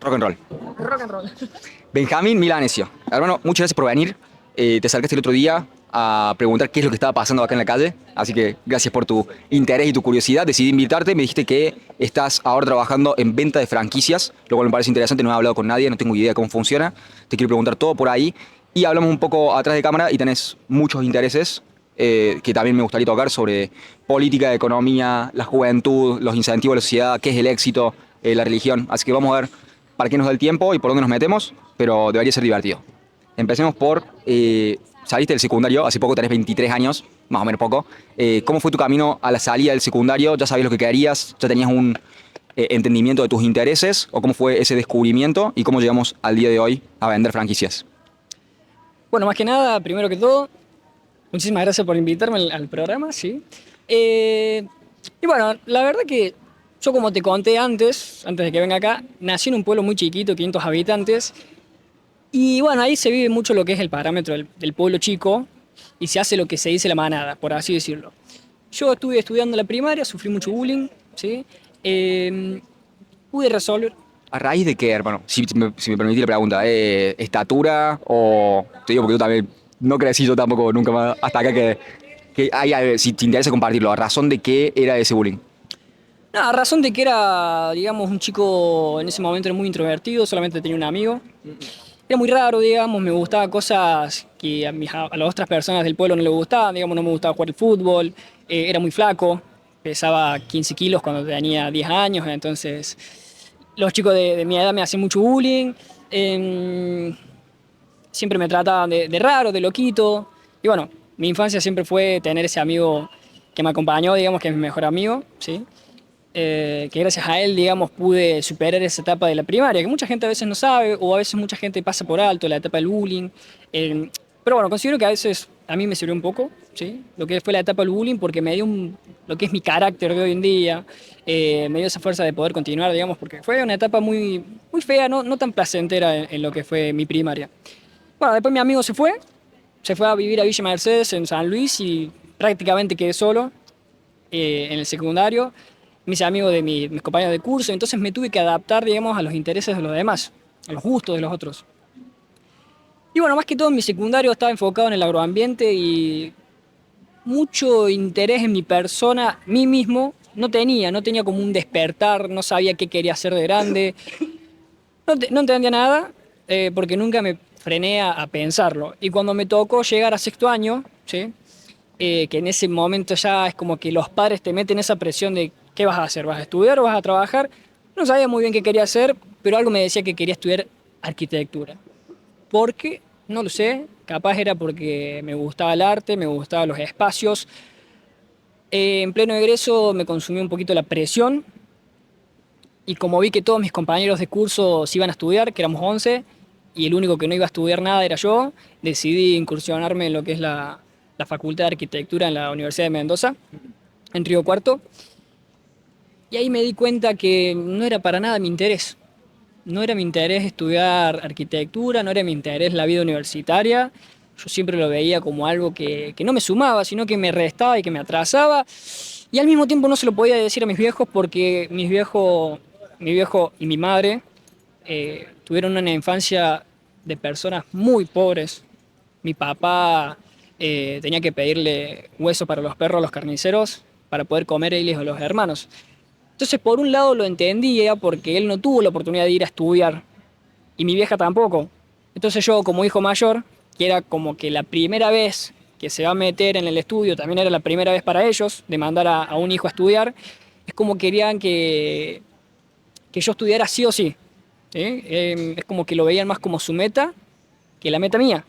Rock and roll. Rock and roll. Benjamín Milanesio. Hermano, muchas gracias por venir. Te acercaste el otro día a preguntar qué es lo que estaba pasando acá en la calle. Así que gracias por tu interés y tu curiosidad. Decidí invitarte. Me dijiste que estás ahora trabajando en venta de franquicias, lo cual me parece interesante. No he hablado con nadie, no tengo idea de cómo funciona. Te quiero preguntar todo por ahí. Y hablamos un poco atrás de cámara y tenés muchos intereses que también me gustaría tocar sobre política, economía, la juventud, los incentivos de la sociedad, qué es el éxito, la religión. Así que vamos a ver para qué nos da el tiempo y por dónde nos metemos, pero debería ser divertido. Empecemos por, saliste del secundario, hace poco tenés 23 años, más o menos poco. ¿Cómo fue tu camino a la salida del secundario? ¿Ya sabías lo que querías? ¿Ya tenías un entendimiento de tus intereses? ¿O cómo fue ese descubrimiento? ¿Y cómo llegamos al día de hoy a vender franquicias? Bueno, más que nada, primero que todo, muchísimas gracias por invitarme al programa, sí. Y bueno, la verdad que yo como te conté antes de que venga acá, nací en un pueblo muy chiquito, 500 habitantes, y bueno, ahí se vive mucho lo que es el parámetro del pueblo chico y se hace lo que se dice la manada, por así decirlo. Yo estuve estudiando la primaria, sufrí mucho bullying, ¿sí? Pude resolver. ¿A raíz de qué, hermano? Si me permitís la pregunta, ¿estatura o...? Te digo porque yo también no crecí yo tampoco nunca más hasta acá si te interesa compartirlo, ¿a razón de qué era ese bullying? No, a razón de que era, digamos, un chico en ese momento era muy introvertido, solamente tenía un amigo. Era muy raro, digamos, me gustaba cosas que a las otras personas del pueblo no les gustaban, digamos, no me gustaba jugar el fútbol, era muy flaco, pesaba 15 kilos cuando tenía 10 años, entonces los chicos de mi edad me hacían mucho bullying, em, siempre me trataban de raro, de loquito, y bueno, mi infancia siempre fue tener ese amigo que me acompañó, digamos, que es mi mejor amigo, ¿sí? Que gracias a él, digamos, pude superar esa etapa de la primaria, que mucha gente a veces no sabe, o a veces mucha gente pasa por alto la etapa del bullying. eh, pero bueno, considero que a veces a mí me sirvió un poco, ¿sí? Lo que fue la etapa del bullying, porque me dio lo que es mi carácter de hoy en día, me dio esa fuerza de poder continuar, digamos, porque fue una etapa muy, muy fea, no tan placentera en lo que fue mi primaria. Bueno, después mi amigo se fue a vivir a Villa Mercedes en San Luis y prácticamente quedé solo en el secundario. Me hice amigo de mis compañeros de curso, entonces me tuve que adaptar, digamos, a los intereses de los demás, a los gustos de los otros. Y bueno, más que todo mi secundario estaba enfocado en el agroambiente y mucho interés en mi persona, mí mismo, no tenía como un despertar, no sabía qué quería hacer de grande, no entendía nada porque nunca me frené a pensarlo. Y cuando me tocó llegar a sexto año, ¿sí? Que en ese momento ya es como que los padres te meten esa presión de qué vas a hacer, vas a estudiar o vas a trabajar. No sabía muy bien qué quería hacer, pero algo me decía que quería estudiar arquitectura. ¿Por qué? No lo sé, capaz era porque me gustaba el arte, me gustaban los espacios. En pleno egreso me consumió un poquito la presión y como vi que todos mis compañeros de curso se iban a estudiar, que éramos 11 y el único que no iba a estudiar nada era yo, decidí incursionarme en lo que es la Facultad de Arquitectura en la Universidad de Mendoza, en Río Cuarto. Y ahí me di cuenta que no era para nada mi interés. No era mi interés estudiar arquitectura, no era mi interés la vida universitaria. Yo siempre lo veía como algo que no me sumaba, sino que me restaba y que me atrasaba. Y al mismo tiempo no se lo podía decir a mis viejos porque mi viejo y mi madre tuvieron una infancia de personas muy pobres. Mi papá tenía que pedirle hueso para los perros a los carniceros para poder comer él y los hermanos. Entonces, por un lado lo entendía porque él no tuvo la oportunidad de ir a estudiar y mi vieja tampoco. Entonces yo, como hijo mayor, que era como que la primera vez que se va a meter en el estudio, también era la primera vez para ellos de mandar a un hijo a estudiar, es como querían que yo estudiara sí o sí. ¿Sí? Es como que lo veían más como su meta que la meta mía.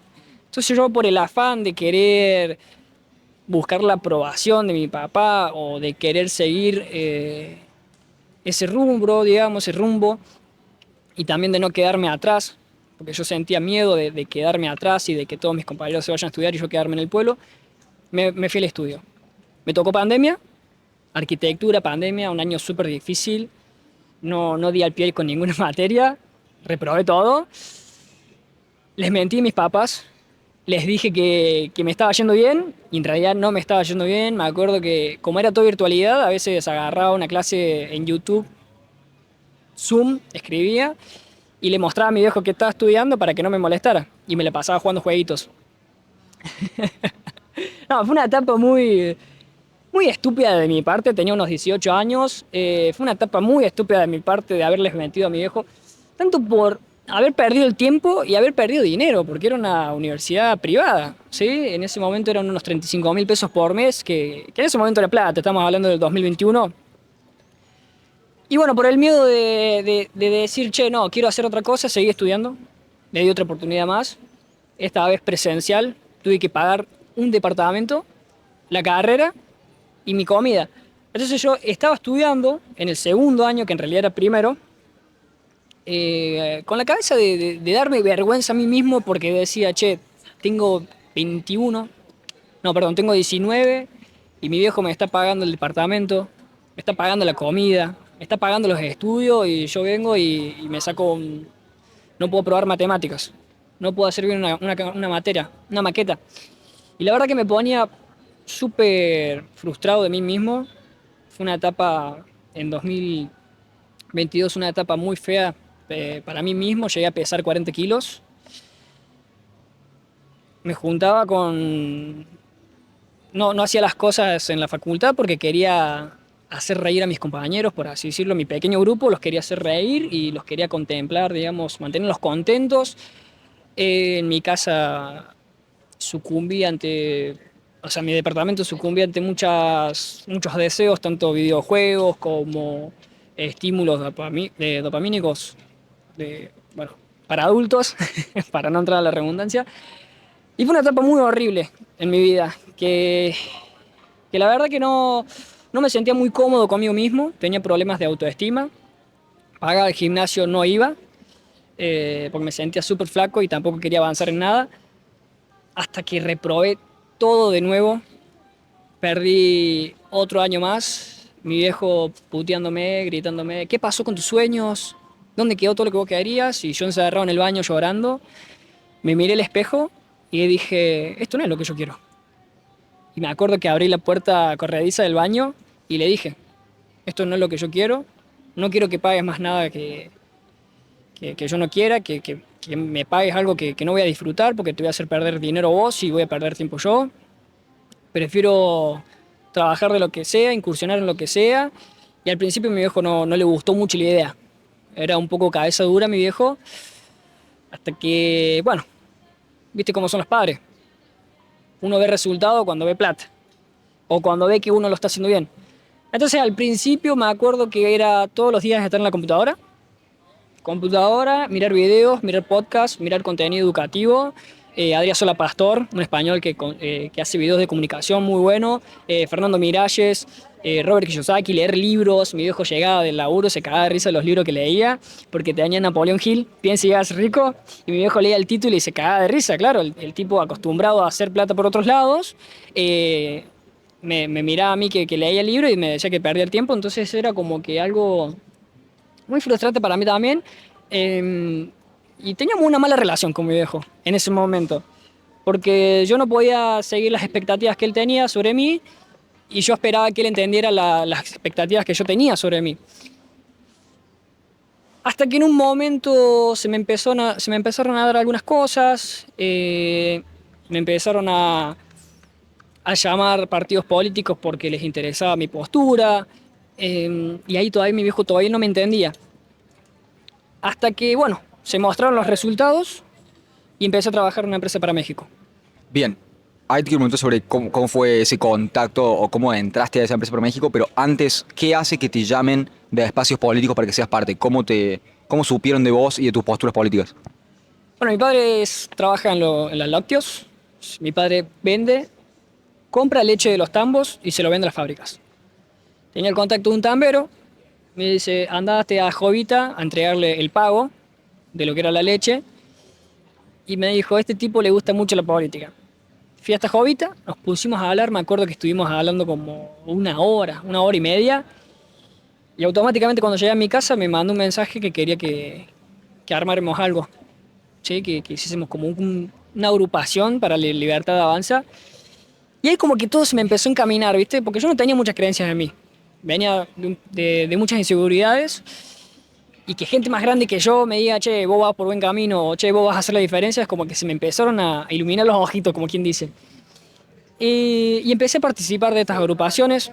Entonces yo por el afán de querer buscar la aprobación de mi papá o de querer seguir ese rumbo, digamos, ese rumbo, y también de no quedarme atrás, porque yo sentía miedo de quedarme atrás y de que todos mis compañeros se vayan a estudiar y yo quedarme en el pueblo, me fui al estudio. Me tocó pandemia, arquitectura, pandemia, un año súper difícil, no di al pie con ninguna materia, reprobé todo, les mentí a mis papás, les dije que me estaba yendo bien y en realidad no me estaba yendo bien. Me acuerdo que como era todo virtualidad, a veces agarraba una clase en YouTube, Zoom, escribía y le mostraba a mi viejo que estaba estudiando para que no me molestara. Y me la pasaba jugando jueguitos. No, fue una etapa muy estúpida de mi parte, tenía unos 18 años. Fue una etapa muy estúpida de mi parte de haberles mentido a mi viejo. Tanto por haber perdido el tiempo y haber perdido dinero, porque era una universidad privada, ¿sí? En ese momento eran unos 35.000 pesos por mes, que en ese momento era plata, estamos hablando del 2021. Y bueno, por el miedo de decir, che, no, quiero hacer otra cosa, seguí estudiando. Me di otra oportunidad más, esta vez presencial. Tuve que pagar un departamento, la carrera y mi comida. Entonces yo estaba estudiando en el segundo año, que en realidad era primero, con la cabeza de darme vergüenza a mí mismo porque decía, che, tengo 21, no, perdón, tengo 19 y mi viejo me está pagando el departamento, me está pagando la comida, me está pagando los estudios y yo vengo y me saco, no puedo probar matemáticas, no puedo hacer bien una materia, una maqueta. Y la verdad que me ponía súper frustrado de mí mismo. Fue una etapa en 2022, una etapa muy fea para mí mismo. Llegué a pesar 40 kilos. Me juntaba con... No hacía las cosas en la facultad porque quería hacer reír a mis compañeros, por así decirlo, mi pequeño grupo, los quería hacer reír y los quería contemplar, digamos, mantenerlos contentos. En mi casa sucumbí ante, o sea, mi departamento sucumbí ante muchos deseos, tanto videojuegos como estímulos dopamínicos, bueno, para adultos, para no entrar a la redundancia. Y fue una etapa muy horrible en mi vida, que la verdad que no me sentía muy cómodo conmigo mismo, tenía problemas de autoestima, pagaba el gimnasio, no iba, porque me sentía súper flaco y tampoco quería avanzar en nada, hasta que reprobé todo de nuevo, perdí otro año más, mi viejo puteándome, gritándome, ¿qué pasó con tus sueños? ¿Dónde quedó todo lo que vos querías? Y yo encerrado en el baño llorando, me miré al espejo y dije, esto no es lo que yo quiero. Y me acuerdo que abrí la puerta corrediza del baño y le dije, esto no es lo que yo quiero, no quiero que pagues más nada que yo no quiera, que me pagues algo que no voy a disfrutar porque te voy a hacer perder dinero vos y voy a perder tiempo yo. Prefiero trabajar de lo que sea, incursionar en lo que sea. Y al principio a mi viejo no le gustó mucho la idea. Era un poco cabeza dura mi viejo. Hasta que, bueno, viste cómo son los padres. Uno ve resultado cuando ve plata. O cuando ve que uno lo está haciendo bien. Entonces al principio me acuerdo que era todos los días estar en la computadora. Mirar videos, mirar podcasts, mirar contenido educativo. Adrián Sola Pastor, un español que hace videos de comunicación muy bueno. Fernando Miralles, Robert Kiyosaki, leer libros. Mi viejo llegaba del laburo, se cagaba de risa de los libros que leía, porque tenía Napoleón Hill, Piensa y Hágase Rico, y mi viejo leía el título y se cagaba de risa, claro, el tipo acostumbrado a hacer plata por otros lados. Me miraba a mí que leía el libro y me decía que perdía el tiempo, entonces era como que algo muy frustrante para mí también. Y teníamos una mala relación con mi viejo en ese momento, porque yo no podía seguir las expectativas que él tenía sobre mí y yo esperaba que él entendiera las expectativas que yo tenía sobre mí. Hasta que en un momento se me empezaron a dar algunas cosas, me empezaron a llamar partidos políticos porque les interesaba mi postura, y ahí todavía mi viejo todavía no me entendía. Hasta que, bueno, se mostraron los resultados y empecé a trabajar en una empresa para México. Bien, ahí te quiero preguntar sobre cómo fue ese contacto o cómo entraste a esa empresa por México, pero antes, ¿qué hace que te llamen de espacios políticos para que seas parte? ¿Cómo supieron de vos y de tus posturas políticas? Bueno, mi padre trabaja en los lácteos. Mi padre compra leche de los tambos y se lo vende a las fábricas. Tenía el contacto de un tambero, me dice, andaste a Jovita a entregarle el pago de lo que era la leche, y me dijo, a este tipo le gusta mucho la política. Fui hasta Jovita, nos pusimos a hablar, me acuerdo que estuvimos hablando como una hora y media, y automáticamente cuando llegué a mi casa me mandó un mensaje que quería que armáramos algo, ¿sí? Que hiciésemos como una agrupación para la libertad de avanza. Y ahí como que todo se me empezó a encaminar, ¿viste? Porque yo no tenía muchas creencias en mí. Venía de muchas inseguridades. y que gente más grande que yo me diga, che, vos vas por buen camino, o che, vos vas a hacer la diferencia, es como que se me empezaron a iluminar los ojitos, como quien dice. Y empecé a participar de estas agrupaciones.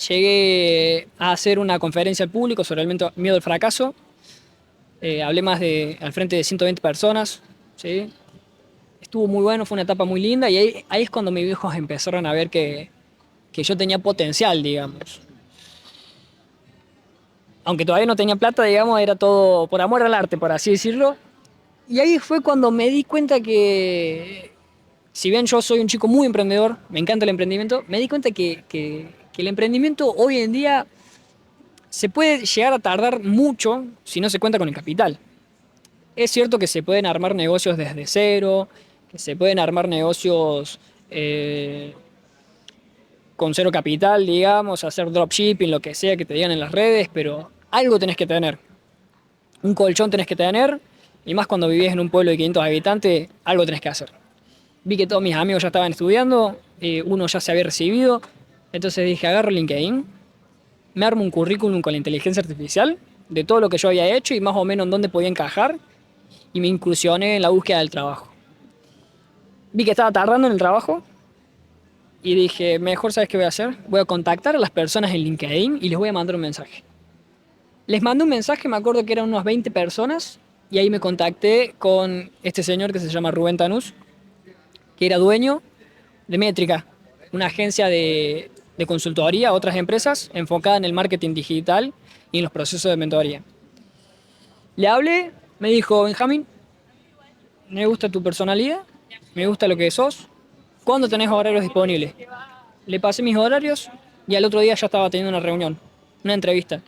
Llegué a hacer una conferencia al público sobre el miedo al fracaso. Hablé al frente de 120 personas. ¿Sí? Estuvo muy bueno, fue una etapa muy linda y ahí es cuando mis viejos empezaron a ver que yo tenía potencial, digamos. Aunque todavía no tenía plata, digamos, era todo por amor al arte, por así decirlo. Y ahí fue cuando me di cuenta que, si bien yo soy un chico muy emprendedor, me encanta el emprendimiento, me di cuenta que el emprendimiento hoy en día se puede llegar a tardar mucho si no se cuenta con el capital. Es cierto que se pueden armar negocios desde cero, que se pueden armar negocios con cero capital, digamos, hacer dropshipping, lo que sea que te digan en las redes, pero algo tenés que tener. Un colchón tenés que tener, y más cuando vivís en un pueblo de 500 habitantes, algo tenés que hacer. Vi que todos mis amigos ya estaban estudiando, uno ya se había recibido, entonces dije, agarro LinkedIn, me armo un currículum con la inteligencia artificial de todo lo que yo había hecho y más o menos en dónde podía encajar, y me incursioné en la búsqueda del trabajo. Vi que estaba tardando en el trabajo y dije, mejor, ¿sabes qué voy a hacer? Voy a contactar a las personas en LinkedIn y les voy a mandar un mensaje. Les mandé un mensaje, me acuerdo que eran unas 20 personas, y ahí me contacté con este señor que se llama Rubén Tanús, que era dueño de Métrica, una agencia de consultoría a otras empresas enfocada en el marketing digital y en los procesos de mentoría. Le hablé, me dijo, Benjamín, me gusta tu personalidad, me gusta lo que sos, ¿cuándo tenés horarios disponibles? Le pasé mis horarios y al otro día ya estaba teniendo una reunión, una entrevista.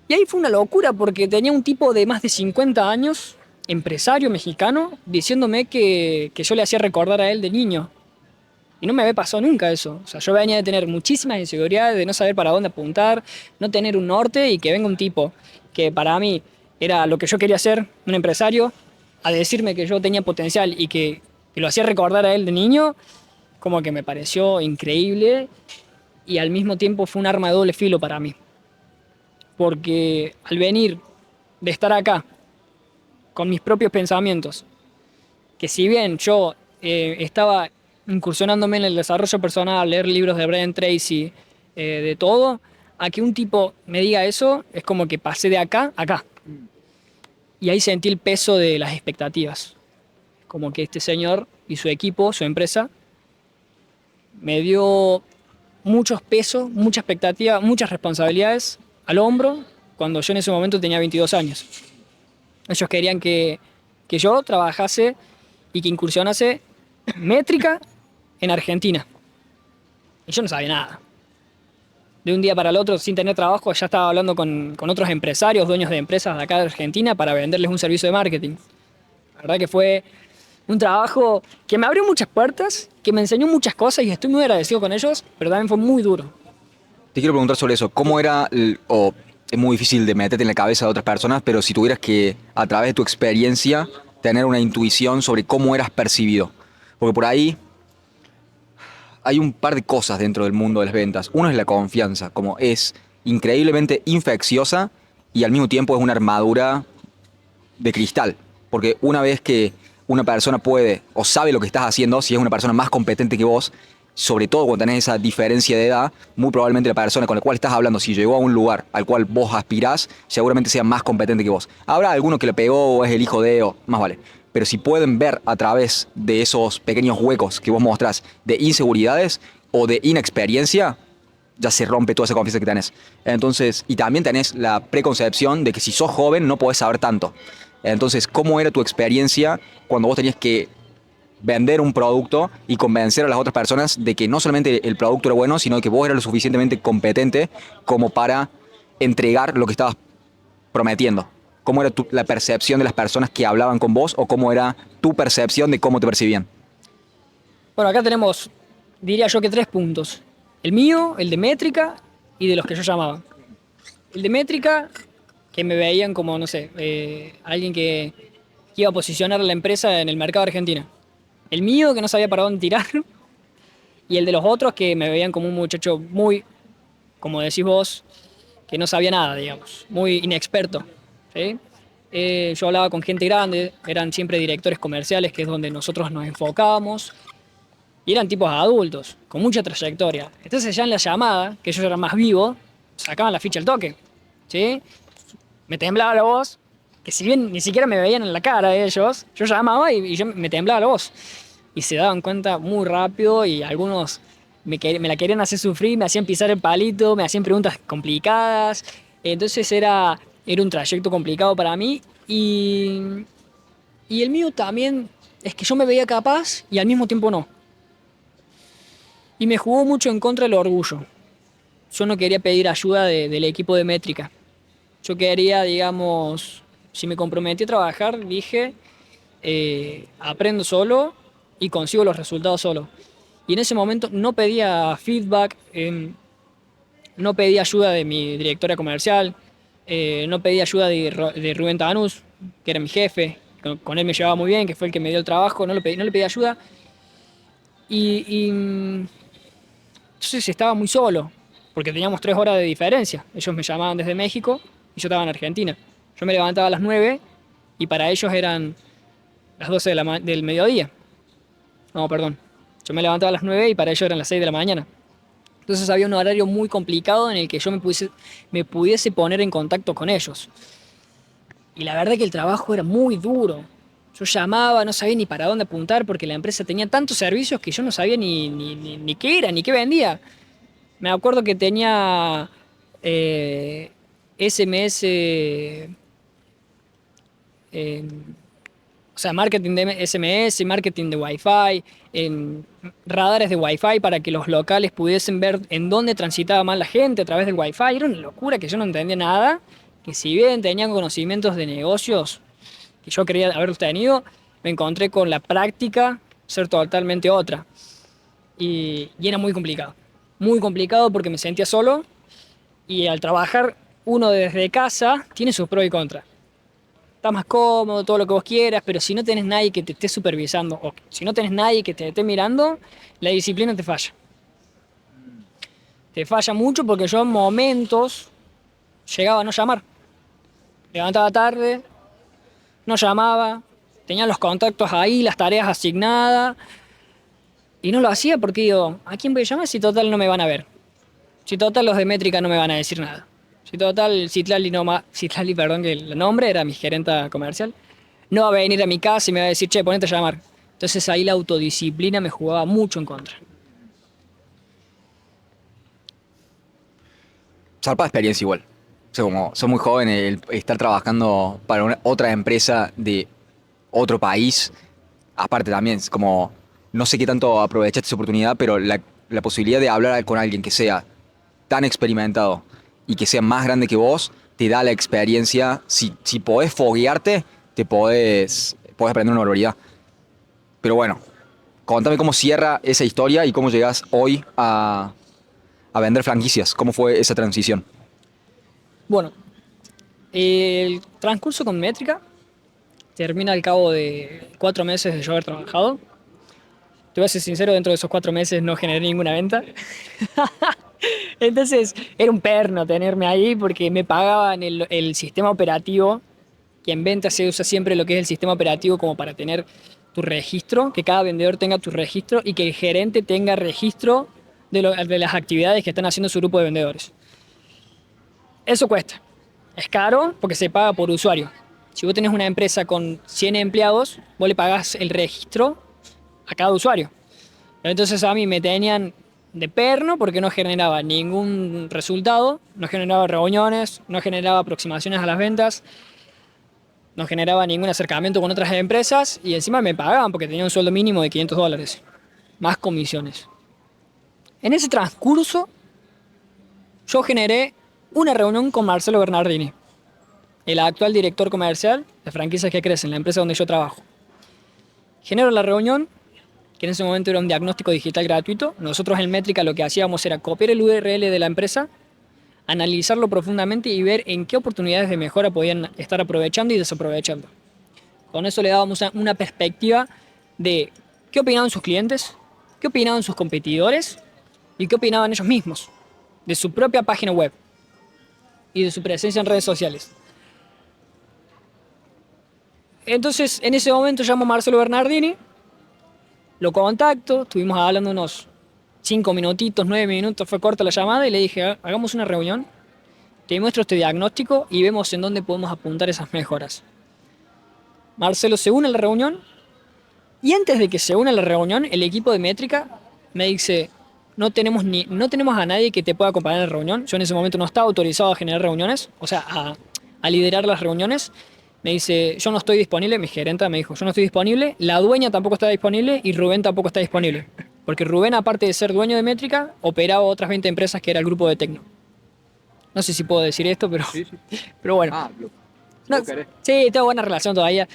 Y ahí fue una locura porque tenía un tipo de más de 50 años, empresario mexicano, diciéndome que yo le hacía recordar a él de niño. Y no me había pasado nunca eso. O sea, yo venía de tener muchísimas inseguridades, de no saber para dónde apuntar, no tener un norte, y que venga un tipo que para mí era lo que yo quería ser, un empresario, a decirme que yo tenía potencial y que lo hacía recordar a él de niño, como que me pareció increíble y al mismo tiempo fue un arma de doble filo para mí. Porque al venir de estar acá con mis propios pensamientos, que si bien yo estaba incursionándome en el desarrollo personal, leer libros de Brian Tracy, de todo, a que un tipo me diga eso, es como que pasé de acá a acá. Y ahí sentí el peso de las expectativas. Como que este señor y su equipo, su empresa, me dio muchos pesos, mucha expectativa, muchas responsabilidades al hombro, cuando yo en ese momento tenía 22 años. Ellos querían que yo trabajase y que incursionase Métrica en Argentina. Y yo no sabía nada. De un día para el otro, sin tener trabajo, ya estaba hablando con otros empresarios, dueños de empresas de acá de Argentina, para venderles un servicio de marketing. La verdad que fue un trabajo que me abrió muchas puertas, que me enseñó muchas cosas y estoy muy agradecido con ellos, pero también fue muy duro. Te quiero preguntar sobre eso. ¿Cómo era, o es muy difícil de meterte en la cabeza de otras personas, pero si tuvieras que, a través de tu experiencia, tener una intuición sobre cómo eras percibido? Porque por ahí hay un par de cosas dentro del mundo de las ventas. Uno es la confianza, como es increíblemente infecciosa y al mismo tiempo es una armadura de cristal. Porque una vez que una persona puede o sabe lo que estás haciendo, si es una persona más competente que vos, sobre todo cuando tenés esa diferencia de edad, muy probablemente la persona con la cual estás hablando, si llegó a un lugar al cual vos aspirás, seguramente sea más competente que vos. Habrá alguno que le pegó o es el hijo de, o más vale. Pero si pueden ver a través de esos pequeños huecos que vos mostrás de inseguridades o de inexperiencia, ya se rompe toda esa confianza que tenés. Entonces, y también tenés la preconcepción de que si sos joven no podés saber tanto. Entonces, ¿cómo era tu experiencia cuando vos tenías que vender un producto y convencer a las otras personas de que no solamente el producto era bueno, sino que vos eras lo suficientemente competente como para entregar lo que estabas prometiendo? ¿Cómo era la percepción de las personas que hablaban con vos o cómo era tu percepción de cómo te percibían? Bueno, acá tenemos, diría yo que 3 puntos. El mío, el de Métrica y de los que yo llamaba. El de Métrica, que me veían como, no sé, alguien que iba a posicionar a la empresa en el mercado argentino. El mío, que no sabía para dónde tirar. Y el de los otros, que me veían como un muchacho muy, como decís vos, que no sabía nada, digamos, muy inexperto, ¿sí? Yo hablaba con gente grande, eran siempre directores comerciales, que es donde nosotros nos enfocábamos, y eran tipos adultos, con mucha trayectoria. Entonces ya en la llamada, que ellos eran más vivos, sacaban la ficha al toque, ¿sí? Me temblaba la voz, que si bien ni siquiera me veían en la cara ellos, yo llamaba y yo me temblaba la voz. Y se daban cuenta muy rápido y algunos me la querían hacer sufrir, me hacían pisar el palito, me hacían preguntas complicadas. Entonces era un trayecto complicado para mí y el mío también es que yo me veía capaz y al mismo tiempo no. Y me jugó mucho en contra el orgullo. Yo no quería pedir ayuda del equipo de métrica. Yo quería, digamos, si me comprometí a trabajar, dije, aprendo solo y consigo los resultados solo. Y en ese momento no pedía feedback, no pedía ayuda de mi directora comercial, no pedía ayuda de Rubén Tanús, que era mi jefe, con él me llevaba muy bien, que fue el que me dio el trabajo, no le pedí ayuda. Entonces estaba muy solo, porque teníamos 3 horas de diferencia. Ellos me llamaban desde México y yo estaba en Argentina. Yo me levantaba a las 9 y para ellos eran las 12 del mediodía. No, perdón. Yo me levantaba a las 9 y para ellos eran las 6 de la mañana. Entonces había un horario muy complicado en el que yo me pudiese poner en contacto con ellos. Y la verdad que el trabajo era muy duro. Yo llamaba, no sabía ni para dónde apuntar porque la empresa tenía tantos servicios que yo no sabía ni qué era, ni qué vendía. Me acuerdo que tenía SMS, eh, o sea, marketing de SMS, marketing de Wi-Fi, radares de Wi-Fi para que los locales pudiesen ver en dónde transitaba más la gente a través del Wi-Fi. Era una locura que yo no entendía nada, que si bien tenían conocimientos de negocios que yo quería haberlos tenido, me encontré con la práctica ser totalmente otra. Y era muy complicado. Muy complicado porque me sentía solo y al trabajar uno desde casa tiene sus pros y contras. Está más cómodo, todo lo que vos quieras, pero si no tenés nadie que te esté supervisando o si no tenés nadie que te esté mirando, la disciplina te falla. Te falla mucho porque yo en momentos llegaba a no llamar. Levantaba tarde, no llamaba, tenía los contactos ahí, las tareas asignadas y no lo hacía porque digo, ¿a quién voy a llamar si total no me van a ver? Si total los de métrica no me van a decir nada. Si total Citlali, Citlali, perdón, que el nombre era mi gerenta comercial, no va a venir a mi casa y me va a decir, che, ponete a llamar. Entonces ahí la autodisciplina me jugaba mucho en contra. Zarpada experiencia igual. O sea, como sos muy joven, el estar trabajando para otra empresa de otro país, aparte también, es como, no sé qué tanto aprovechaste esa oportunidad, pero la posibilidad de hablar con alguien que sea tan experimentado y que sea más grande que vos, te da la experiencia. Si podés foguearte, podés aprender una barbaridad. Pero bueno, contame cómo cierra esa historia y cómo llegás hoy a vender franquicias. ¿Cómo fue esa transición? Bueno, el transcurso con métrica termina al cabo de 4 meses de yo haber trabajado. Te voy a ser sincero, dentro de esos 4 meses no generé ninguna venta. Entonces era un perno tenerme ahí porque me pagaban el sistema operativo, que en venta se usa siempre lo que es el sistema operativo como para tener tu registro, que cada vendedor tenga tu registro y que el gerente tenga registro de las actividades que están haciendo su grupo de vendedores. Eso cuesta. Es caro porque se paga por usuario. Si vos tenés una empresa con 100 empleados, vos le pagás el registro a cada usuario. Entonces a mí me tenían de perno porque no generaba ningún resultado, no generaba reuniones, no generaba aproximaciones a las ventas, no generaba ningún acercamiento con otras empresas y encima me pagaban porque tenía un sueldo mínimo de $500, más comisiones. En ese transcurso yo generé una reunión con Marcelo Bernardini, el actual director comercial de Franquicias que Crecen, la empresa donde yo trabajo. Genero la reunión, que en ese momento era un diagnóstico digital gratuito. Nosotros en Métrica lo que hacíamos era copiar el URL de la empresa, analizarlo profundamente y ver en qué oportunidades de mejora podían estar aprovechando y desaprovechando. Con eso le dábamos una perspectiva de qué opinaban sus clientes, qué opinaban sus competidores y qué opinaban ellos mismos de su propia página web. y de su presencia en redes sociales. Entonces, en ese momento llamo a Marcelo Bernardini, lo contacto, estuvimos hablando unos 5 minutitos, 9 minutos, fue corta la llamada y le dije, hagamos una reunión, te muestro este diagnóstico y vemos en dónde podemos apuntar esas mejoras. Marcelo se une a la reunión y antes de que se una a la reunión, el equipo de métrica me dice, no tenemos a nadie que te pueda acompañar en la reunión. Yo en ese momento no estaba autorizado a generar reuniones, o sea, a liderar las reuniones. Me dice, yo no estoy disponible, mi gerenta me dijo, yo no estoy disponible, la dueña tampoco está disponible y Rubén tampoco está disponible. Porque Rubén, aparte de ser dueño de métrica, operaba otras 20 empresas que era el grupo de Tecno. No sé si puedo decir esto, pero, Sí, sí. pero bueno. No, sí, tengo buena relación todavía.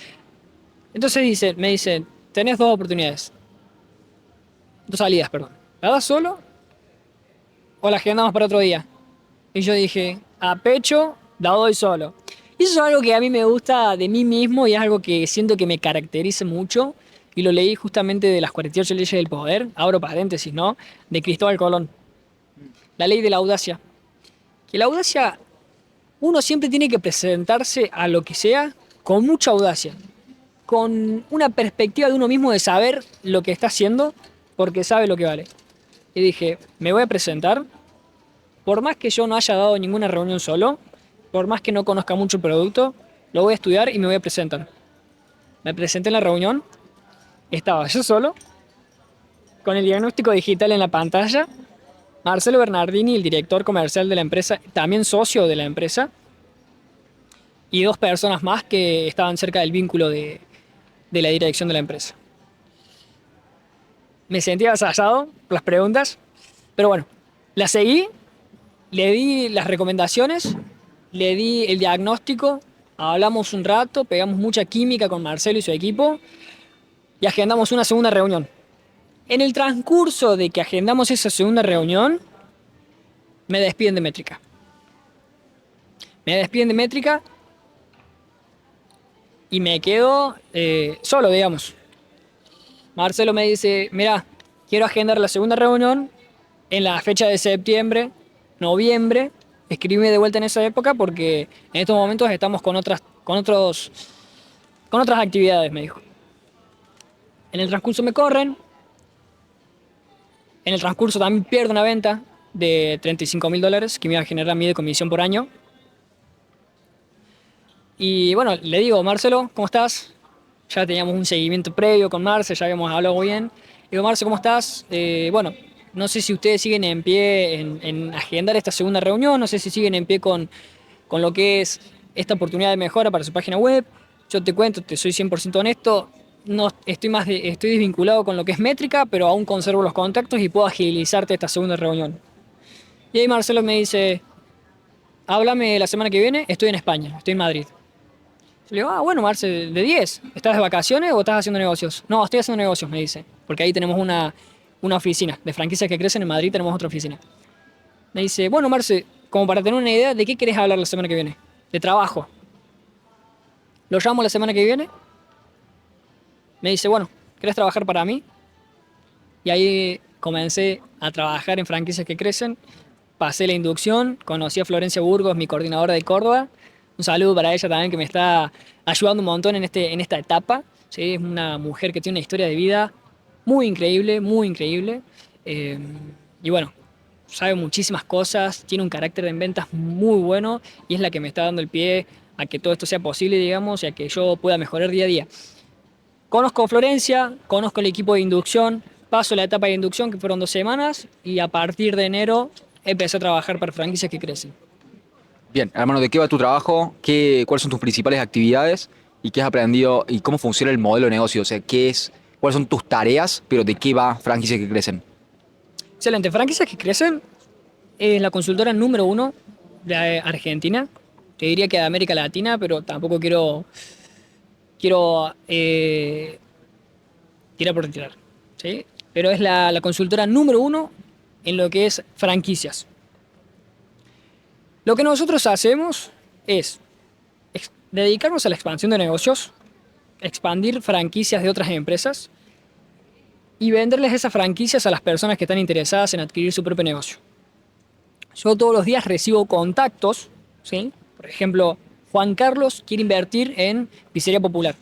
Entonces me dice, tenés dos oportunidades. Dos salidas, perdón. ¿La das solo o la agendamos para otro día? Y yo dije, a pecho, la doy solo. Y eso es algo que a mí me gusta de mí mismo y es algo que siento que me caracteriza mucho. Y lo leí justamente de las 48 leyes del poder, abro paréntesis, ¿no? De Cristóbal Colón. La ley de la audacia. Que la audacia, uno siempre tiene que presentarse a lo que sea con mucha audacia. Con una perspectiva de uno mismo de saber lo que está haciendo porque sabe lo que vale. Y dije, me voy a presentar, por más que yo no haya dado ninguna reunión solo, por más que no conozca mucho el producto, lo voy a estudiar y me voy a presentar. Me presenté en la reunión, estaba yo solo, con el diagnóstico digital en la pantalla, Marcelo Bernardini, el director comercial de la empresa, también socio de la empresa, y dos personas más que estaban cerca del vínculo de la dirección de la empresa. Me sentí avasallado por las preguntas, pero bueno, las seguí, le di las recomendaciones, le di el diagnóstico, hablamos un rato, pegamos mucha química con Marcelo y su equipo y agendamos una segunda reunión. En el transcurso de que agendamos esa segunda reunión, me despiden de Métrica. Me despiden de Métrica y me quedo solo, digamos. Marcelo me dice, mira, quiero agendar la segunda reunión en la fecha de septiembre, noviembre. Escribime de vuelta en esa época porque en estos momentos estamos con otras actividades, me dijo. En el transcurso me corren. En el transcurso también pierdo una venta de $35.000 que me iba a generar a mí de comisión por año. Y bueno, le digo, Marcelo, ¿cómo estás? Ya teníamos un seguimiento previo con Marce, ya habíamos hablado bien. Digo, Marce, ¿cómo estás? Bueno, no sé si ustedes siguen en pie en agendar esta segunda reunión, no sé si siguen en pie con lo que es esta oportunidad de mejora para su página web. Yo te cuento, te soy 100% honesto, no, estoy desvinculado con lo que es métrica, pero aún conservo los contactos y puedo agilizarte esta segunda reunión. Y ahí Marcelo me dice, háblame la semana que viene, estoy en España, estoy en Madrid. Le digo, bueno, Marce, de 10, ¿estás de vacaciones o estás haciendo negocios? No, estoy haciendo negocios, me dice, porque ahí tenemos una oficina de franquicias que crecen, en Madrid tenemos otra oficina. Me dice, bueno, Marce, como para tener una idea, ¿de qué querés hablar la semana que viene? De trabajo. Lo llamo la semana que viene. Me dice, bueno, ¿querés trabajar para mí? Y ahí comencé a trabajar en franquicias que crecen. Pasé la inducción, conocí a Florencia Burgos, mi coordinadora de Córdoba. Un saludo para ella también que me está ayudando un montón en esta etapa. ¿Sí? Es una mujer que tiene una historia de vida muy increíble, muy increíble. Y bueno, sabe muchísimas cosas, tiene un carácter en ventas muy bueno y es la que me está dando el pie a que todo esto sea posible, digamos, y a que yo pueda mejorar día a día. Conozco Florencia, conozco el equipo de inducción, paso la etapa de inducción que fueron 2 semanas y a partir de enero empecé a trabajar para franquicias que crecen. Bien, hermano, ¿de qué va tu trabajo? ¿Cuáles son tus principales actividades? ¿Y qué has aprendido? ¿Y cómo funciona el modelo de negocio? O sea, ¿cuáles son tus tareas? Pero ¿de qué va franquicias que crecen? Excelente, franquicias que crecen es la consultora número 1 de Argentina. Te diría que de América Latina, pero tampoco quiero tirar por tirar, ¿sí? Pero es la consultora número 1 en lo que es franquicias. Lo que nosotros hacemos es dedicarnos a la expansión de negocios, expandir franquicias de otras empresas y venderles esas franquicias a las personas que están interesadas en adquirir su propio negocio. Yo todos los días recibo contactos ¿sí? Por ejemplo, Juan Carlos quiere invertir en Pizzería Popular,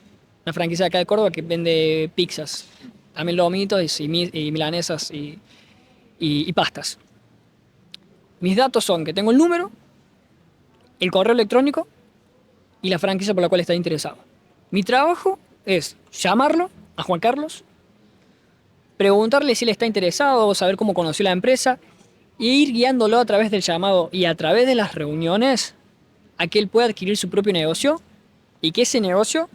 una franquicia de acá de Córdoba que vende pizzas, también lomitos y milanesas y pastas. Mis datos son que tengo el número, el correo electrónico y la franquicia por la cual está interesado. Mi trabajo es llamarlo a Juan Carlos, preguntarle si él está interesado, saber cómo conoció la empresa e ir guiándolo a través del llamado y a través de las reuniones a que él pueda adquirir su propio negocio y que ese negocio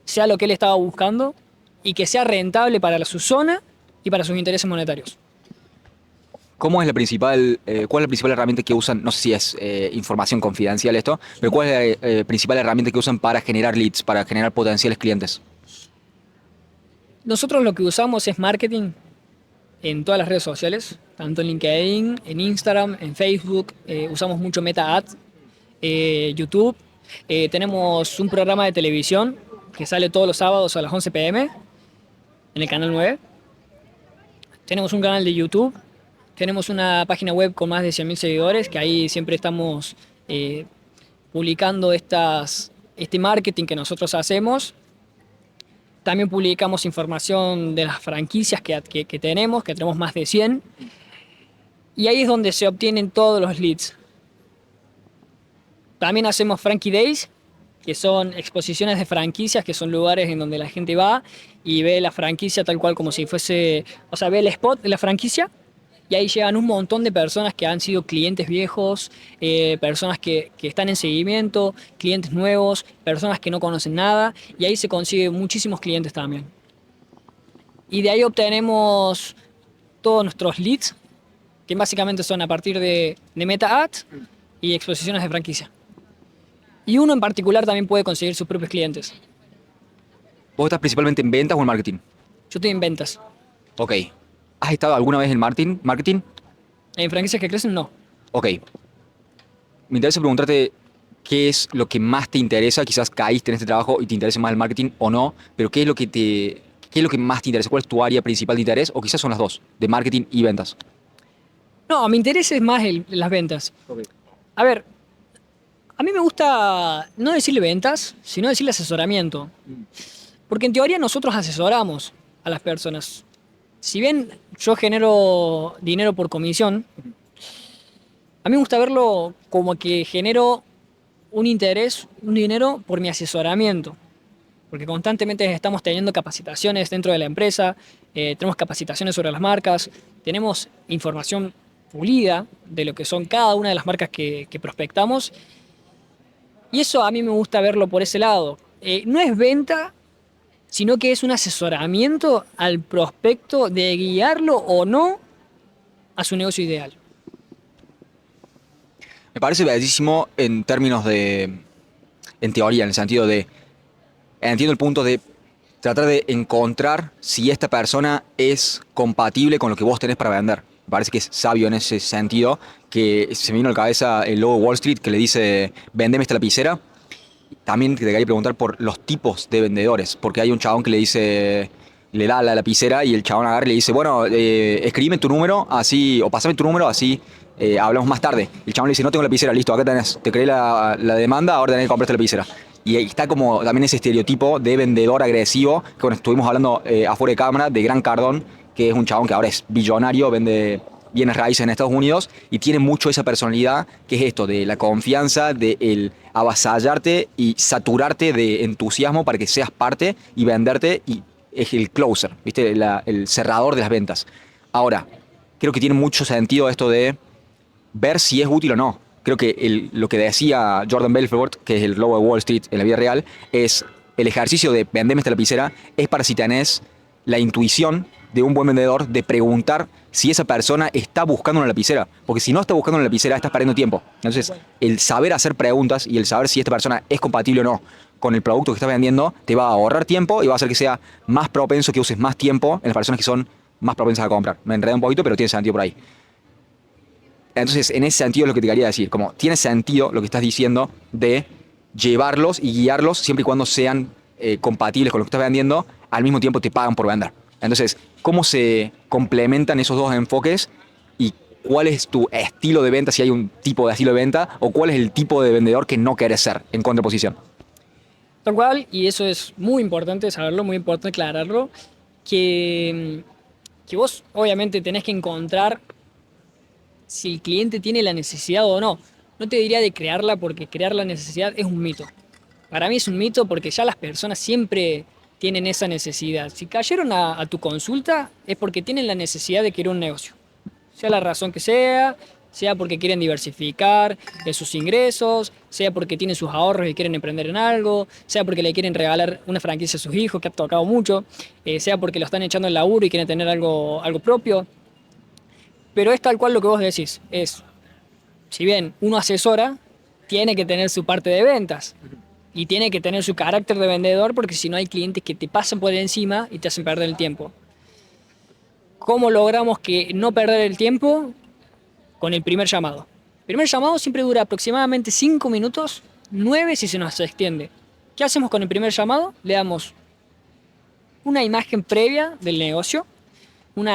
sea lo que él estaba buscando y que sea rentable para su zona y para sus intereses monetarios. ¿Cómo es cuál es la principal herramienta que usan? No sé si es información confidencial esto, pero ¿cuál es la principal herramienta que usan para generar leads, para generar potenciales clientes? Nosotros lo que usamos es marketing en todas las redes sociales, tanto en LinkedIn, en Instagram, en Facebook, usamos mucho Meta Ads, YouTube, tenemos un programa de televisión que sale todos los sábados a las 11 p.m. en el canal 9, tenemos un canal de YouTube, tenemos una página web con más de 100.000 seguidores, que ahí siempre estamos publicando este marketing que nosotros hacemos. También publicamos información de las franquicias que tenemos más de 100. Y ahí es donde se obtienen todos los leads. También hacemos Frankie Days, que son exposiciones de franquicias, que son lugares en donde la gente va y ve la franquicia tal cual como si fuese, o sea, ve el spot de la franquicia. Y ahí llegan un montón de personas que han sido clientes viejos, personas que están en seguimiento, clientes nuevos, personas que no conocen nada. Y ahí se consiguen muchísimos clientes también. Y de ahí obtenemos todos nuestros leads, que básicamente son a partir de Meta Ads y exposiciones de franquicia. Y uno en particular también puede conseguir sus propios clientes. ¿Vos estás principalmente en ventas o en marketing? Yo estoy en ventas. Ok. ¿Has estado alguna vez en marketing? En franquicias que crecen, no. Ok. Me interesa preguntarte qué es lo que más te interesa. Quizás caíste en este trabajo y te interesa más el marketing o no, pero ¿qué es lo que más te interesa? ¿Cuál es tu área principal de interés? O quizás son las dos, de marketing y ventas. No, mi interés es más las ventas. Okay. A ver, a mí me gusta no decirle ventas, sino decirle asesoramiento. Porque en teoría nosotros asesoramos a las personas. Si bien yo genero dinero por comisión, a mí me gusta verlo como que genero un interés, un dinero por mi asesoramiento. Porque constantemente estamos teniendo capacitaciones dentro de la empresa, tenemos capacitaciones sobre las marcas, tenemos información pulida de lo que son cada una de las marcas que prospectamos. Y eso a mí me gusta verlo por ese lado. No es venta, sino que es un asesoramiento al prospecto de guiarlo o no a su negocio ideal. Me parece bellísimo en términos en teoría, en el sentido de, entiendo el punto de tratar de encontrar si esta persona es compatible con lo que vos tenés para vender. Me parece que es sabio en ese sentido, que se me vino a la cabeza el logo de Wall Street que le dice, vendeme esta lapicera. También te quería preguntar por los tipos de vendedores, porque hay un chabón que le da la lapicera y el chabón agarra y le dice, bueno, escríbeme tu número así, o pasame tu número así, hablamos más tarde. El chabón le dice, no tengo lapicera, listo, acá tenés, te creé la demanda, ahora tenés que comprarte la lapicera. Y ahí está como también ese estereotipo de vendedor agresivo, que bueno, estuvimos hablando afuera de cámara, de Grant Cardone, que es un chabón que ahora es billonario, vende bienes raíces en Estados Unidos y tiene mucho esa personalidad que es esto de la confianza, de el avasallarte y saturarte de entusiasmo para que seas parte y venderte, y es el closer, ¿viste? El cerrador de las ventas. Ahora, creo que tiene mucho sentido esto de ver si es útil o no. Creo que lo que decía Jordan Belfort, que es el lobo de Wall Street en la vida real, es el ejercicio de vendeme esta lapicera, es para si tenés la intuición de un buen vendedor de preguntar si esa persona está buscando una lapicera. Porque si no está buscando una lapicera, estás perdiendo tiempo. Entonces, el saber hacer preguntas y el saber si esta persona es compatible o no con el producto que estás vendiendo, te va a ahorrar tiempo y va a hacer que sea más propenso, que uses más tiempo en las personas que son más propensas a comprar. Me enredé un poquito, pero tiene sentido por ahí. Entonces, en ese sentido es lo que te quería decir. Como tiene sentido lo que estás diciendo de llevarlos y guiarlos siempre y cuando sean compatibles con lo que estás vendiendo, al mismo tiempo te pagan por vender. Entonces, ¿cómo se complementan esos dos enfoques y cuál es tu estilo de venta, si hay un tipo de estilo de venta, o cuál es el tipo de vendedor que no querés ser en contraposición. Tal cual, y eso es muy importante saberlo, muy importante aclararlo, que vos obviamente tenés que encontrar si el cliente tiene la necesidad o no. No te diría de crearla porque crear la necesidad es un mito. Para mí es un mito porque ya las personas siempre tienen esa necesidad. Si cayeron a tu consulta es porque tienen la necesidad de querer un negocio. Sea la razón que sea porque quieren diversificar sus ingresos, sea porque tienen sus ahorros y quieren emprender en algo, sea porque le quieren regalar una franquicia a sus hijos, que ha tocado mucho, sea porque lo están echando al laburo y quieren tener algo propio. Pero es tal cual lo que vos decís, si bien uno asesora, tiene que tener su parte de ventas y tiene que tener su carácter de vendedor porque si no hay clientes que te pasan por encima y te hacen perder el tiempo. ¿Cómo logramos que no perder el tiempo? Con el primer llamado. El primer llamado siempre dura aproximadamente 5 minutos, 9 si se nos extiende. ¿Qué hacemos con el primer llamado? Le damos una imagen previa del negocio, un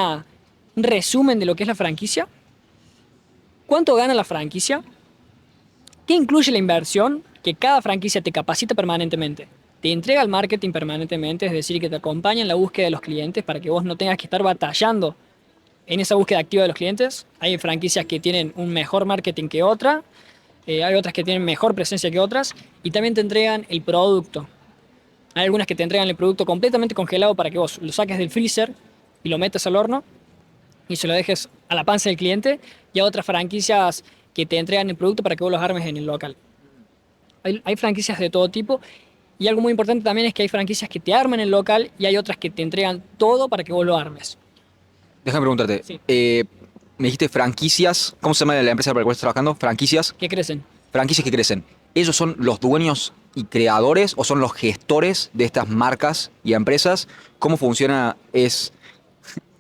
resumen de lo que es la franquicia, cuánto gana la franquicia, qué incluye la inversión, que cada franquicia te capacita permanentemente, te entrega el marketing permanentemente, es decir, que te acompaña en la búsqueda de los clientes para que vos no tengas que estar batallando en esa búsqueda activa de los clientes. Hay franquicias que tienen un mejor marketing que otra, hay otras que tienen mejor presencia que otras, y también te entregan el producto. Hay algunas que te entregan el producto completamente congelado para que vos lo saques del freezer y lo metas al horno y se lo dejes a la panza del cliente, y hay otras franquicias que te entregan el producto para que vos los armes en el local. Hay franquicias de todo tipo, y algo muy importante también es que hay franquicias que te arman el local y hay otras que te entregan todo para que vos lo armes. Déjame preguntarte, Sí. me dijiste franquicias, ¿cómo se llama la empresa para la cual estás trabajando? Franquicias. ¿Qué crecen? Franquicias que crecen. ¿Ellos son los dueños y creadores o son los gestores de estas marcas y empresas? ¿Cómo funciona?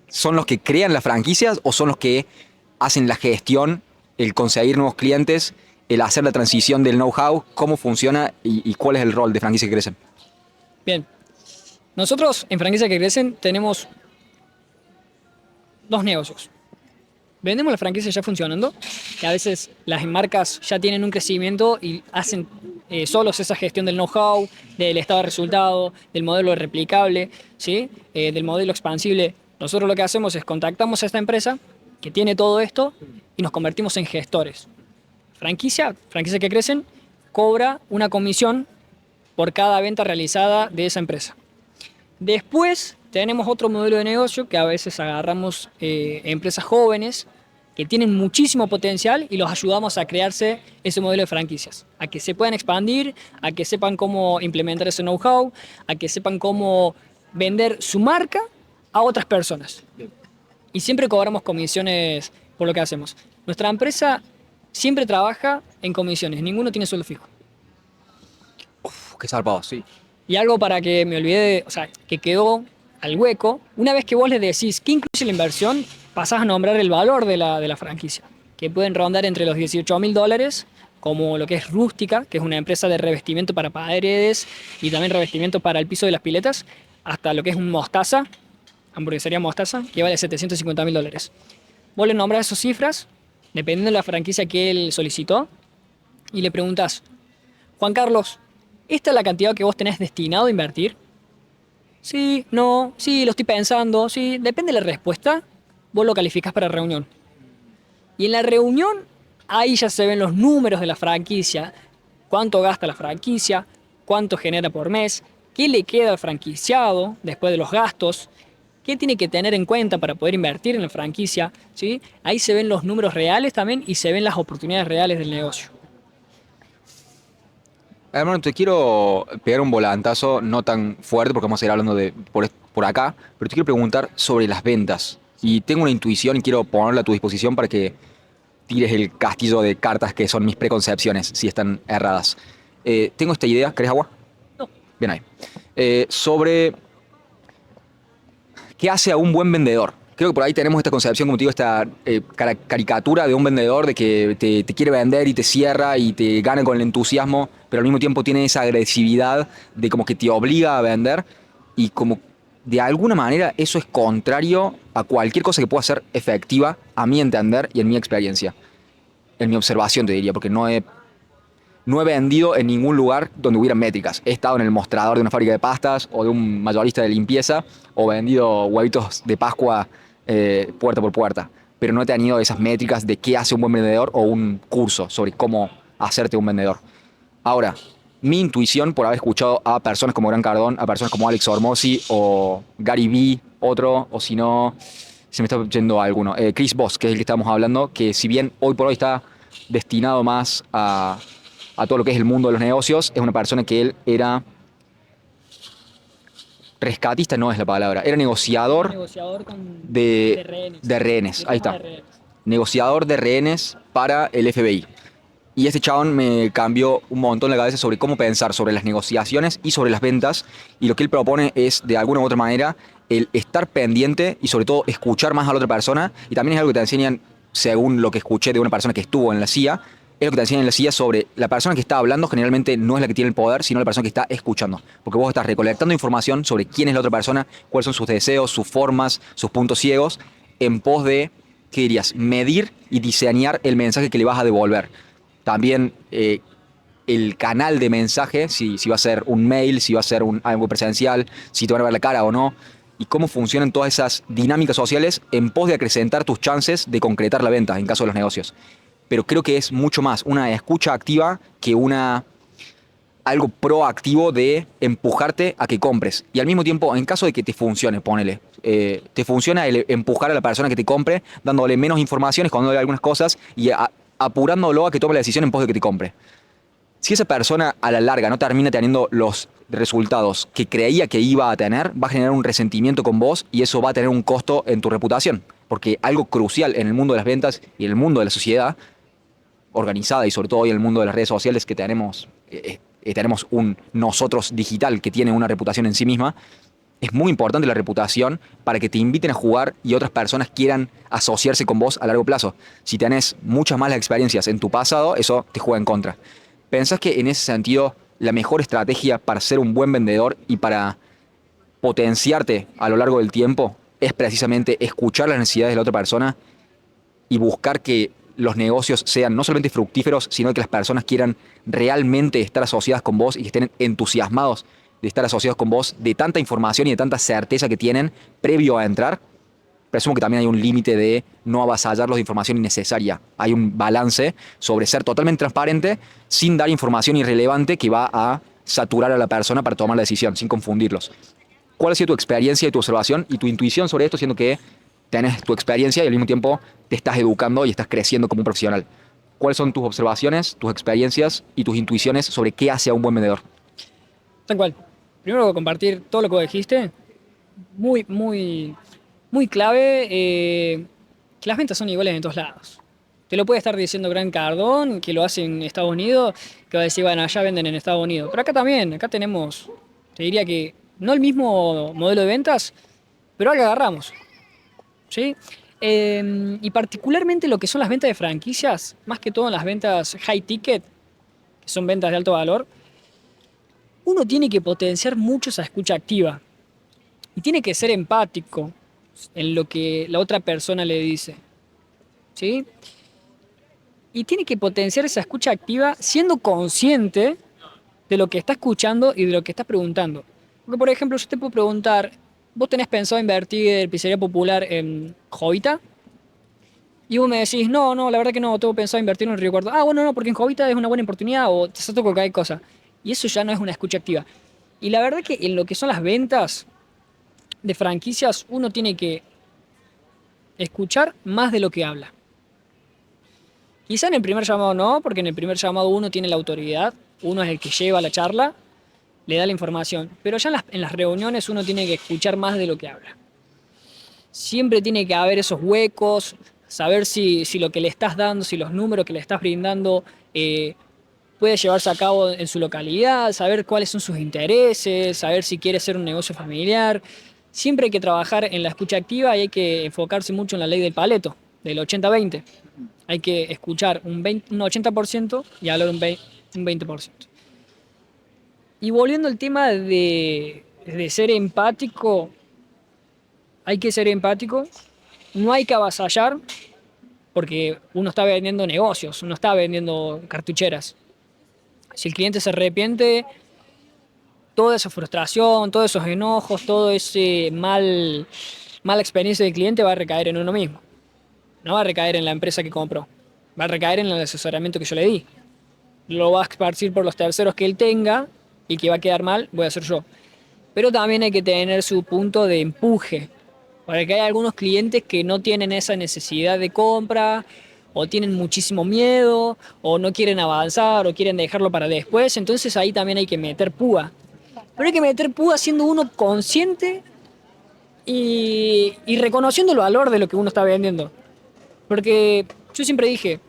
¿Son los que crean las franquicias o son los que hacen la gestión, el conseguir nuevos clientes, el hacer la transición del know-how? ¿Cómo funciona y cuál es el rol de franquicias que crecen? Bien. Nosotros en Franquicias que Crecen tenemos dos negocios. Vendemos las franquicias ya funcionando, que a veces las marcas ya tienen un crecimiento y hacen solos esa gestión del know-how, del estado de resultado, del modelo replicable, ¿sí? Del modelo expansible. Nosotros lo que hacemos es contactamos a esta empresa que tiene todo esto y nos convertimos en gestores. Franquicias que crecen, cobra una comisión por cada venta realizada de esa empresa. Después tenemos otro modelo de negocio que a veces agarramos empresas jóvenes que tienen muchísimo potencial y los ayudamos a crearse ese modelo de franquicias, a que se puedan expandir, a que sepan cómo implementar ese know-how, a que sepan cómo vender su marca a otras personas. Y siempre cobramos comisiones por lo que hacemos. Nuestra empresa siempre trabaja en comisiones, ninguno tiene sueldo fijo. Uf, qué zarpado, sí. Y algo para que me olvide, o sea, que quedó al hueco, una vez que vos le decís qué incluye la inversión, pasás a nombrar el valor de la franquicia, que pueden rondar entre los $18.000, como lo que es Rústica, que es una empresa de revestimiento para paredes y también revestimiento para el piso de las piletas, hasta lo que es un Mostaza, hamburguesería Mostaza, que vale $750.000. Vos le nombrás esas cifras, dependiendo de la franquicia que él solicitó, y le preguntás, Juan Carlos, ¿esta es la cantidad que vos tenés destinado a invertir? Sí, no, sí, lo estoy pensando, sí, depende de la respuesta, vos lo calificás para reunión. Y en la reunión, ahí ya se ven los números de la franquicia, cuánto gasta la franquicia, cuánto genera por mes, qué le queda al franquiciado después de los gastos, qué tiene que tener en cuenta para poder invertir en la franquicia, ¿sí? Ahí se ven los números reales también y se ven las oportunidades reales del negocio. Hermano, te quiero pegar un volantazo, no tan fuerte porque vamos a ir hablando de por acá, pero te quiero preguntar sobre las ventas. Y tengo una intuición y quiero ponerla a tu disposición para que tires el castillo de cartas que son mis preconcepciones, si están erradas. Tengo esta idea, ¿querés agua? No. Bien ahí. Sobre qué hace a un buen vendedor. Creo que por ahí tenemos esta concepción, como te digo, esta caricatura de un vendedor de que te quiere vender y te cierra y te gana con el entusiasmo, pero al mismo tiempo tiene esa agresividad de como que te obliga a vender y como de alguna manera eso es contrario a cualquier cosa que pueda ser efectiva, a mi entender y en mi experiencia. En mi observación te diría, porque no he vendido en ningún lugar donde hubiera métricas. He estado en el mostrador de una fábrica de pastas o de un mayorista de limpieza o vendido huevitos de Pascua puerta por puerta. Pero no he tenido esas métricas de qué hace un buen vendedor o un curso sobre cómo hacerte un vendedor. Ahora, mi intuición por haber escuchado a personas como Gran Cardón, a personas como Alex Hormozzi o Gary Vee, otro, o si no, se me está yendo alguno. Chris Voss, que es el que estábamos hablando, que si bien hoy por hoy está destinado más a todo lo que es el mundo de los negocios, es una persona que él era rescatista, no es la palabra, era negociador Negociador de de, rehenes, de rehenes, de ahí toma de está, rehenes. negociador de rehenes para el FBI. Y este chabón me cambió un montón la cabeza sobre cómo pensar sobre las negociaciones y sobre las ventas. Y lo que él propone es, de alguna u otra manera, el estar pendiente y sobre todo escuchar más a la otra persona. Y también es algo que te enseñan, según lo que escuché de una persona que estuvo en la CIA, es lo que te enseñan en la CIA sobre la persona que está hablando generalmente no es la que tiene el poder, sino la persona que está escuchando. Porque vos estás recolectando información sobre quién es la otra persona, cuáles son sus deseos, sus formas, sus puntos ciegos, en pos de, ¿qué dirías?, medir y diseñar el mensaje que le vas a devolver. También el canal de mensaje, si va a ser un mail, si va a ser algo presencial, si te van a ver la cara o no, y cómo funcionan todas esas dinámicas sociales en pos de acrecentar tus chances de concretar la venta en caso de los negocios. Pero creo que es mucho más una escucha activa que algo proactivo de empujarte a que compres. Y al mismo tiempo, en caso de que te funcione, ponele, te funciona el empujar a la persona que te compre, dándole menos información, escondiéndole algunas cosas y apurándolo a que tome la decisión en pos de que te compre. Si esa persona a la larga no termina teniendo los resultados que creía que iba a tener, va a generar un resentimiento con vos y eso va a tener un costo en tu reputación. Porque algo crucial en el mundo de las ventas y en el mundo de la sociedad organizada y sobre todo hoy en el mundo de las redes sociales que tenemos un nosotros digital que tiene una reputación en sí misma, es muy importante la reputación para que te inviten a jugar y otras personas quieran asociarse con vos a largo plazo. Si tenés muchas malas experiencias en tu pasado, eso te juega en contra. ¿Pensás que en ese sentido la mejor estrategia para ser un buen vendedor y para potenciarte a lo largo del tiempo es precisamente escuchar las necesidades de la otra persona y buscar que los negocios sean no solamente fructíferos, sino que las personas quieran realmente estar asociadas con vos y que estén entusiasmados de estar asociados con vos, de tanta información y de tanta certeza que tienen previo a entrar? Presumo que también hay un límite de no avasallarlos de información innecesaria. Hay un balance sobre ser totalmente transparente sin dar información irrelevante que va a saturar a la persona para tomar la decisión, sin confundirlos. ¿Cuál ha sido tu experiencia y tu observación y tu intuición sobre esto, siendo que tenés tu experiencia y al mismo tiempo te estás educando y estás creciendo como un profesional? ¿Cuáles son tus observaciones, tus experiencias y tus intuiciones sobre qué hace a un buen vendedor? Tal cual. Primero compartir todo lo que vos dijiste. Muy, muy clave. Que las ventas son iguales en todos lados. Te lo puede estar diciendo Gran Cardón, que lo hace en Estados Unidos, que va a decir, bueno, allá venden en Estados Unidos. Pero acá también, acá tenemos, te diría que no el mismo modelo de ventas, pero algo agarramos. ¿Sí? Y particularmente lo que son las ventas de franquicias, más que todo en las ventas high ticket, que son ventas de alto valor, uno tiene que potenciar mucho esa escucha activa y tiene que ser empático en lo que la otra persona le dice, ¿sí? Y tiene que potenciar esa escucha activa siendo consciente de lo que está escuchando y de lo que está preguntando. Porque, por ejemplo, yo te puedo preguntar, ¿vos tenés pensado invertir en Pizzería Popular en Jovita? Y vos me decís, no, no, la verdad que no, tengo pensado invertir en Río Cuarto. Ah, bueno, no, porque en Jovita es una buena oportunidad o te salto con cualquier cosa. Y eso ya no es una escucha activa. Y la verdad que en lo que son las ventas de franquicias, uno tiene que escuchar más de lo que habla. Quizá en el primer llamado no, porque en el primer llamado uno tiene la autoridad, uno es el que lleva la charla, le da la información. Pero ya en las reuniones uno tiene que escuchar más de lo que habla. Siempre tiene que haber esos huecos, saber si lo que le estás dando, si los números que le estás brindando puede llevarse a cabo en su localidad, saber cuáles son sus intereses, saber si quiere ser un negocio familiar. Siempre hay que trabajar en la escucha activa y hay que enfocarse mucho en la ley del Pareto, del 80-20. Hay que escuchar un 80% y hablar un 20%. Y volviendo al tema de ser empático, hay que ser empático, no hay que avasallar, porque uno está vendiendo negocios, uno está vendiendo cartucheras. Si el cliente se arrepiente, toda esa frustración, todos esos enojos, todo ese mala experiencia del cliente va a recaer en uno mismo. No va a recaer en la empresa que compró. Va a recaer en el asesoramiento que yo le di. Lo va a esparcir por los terceros que él tenga y que va a quedar mal, voy a hacer yo. Pero también hay que tener su punto de empuje. Porque hay algunos clientes que no tienen esa necesidad de compra, o tienen muchísimo miedo, o no quieren avanzar, o quieren dejarlo para después. Entonces ahí también hay que meter púa. Pero hay que meter púa siendo uno consciente y reconociendo el valor de lo que uno está vendiendo. Porque yo siempre dije,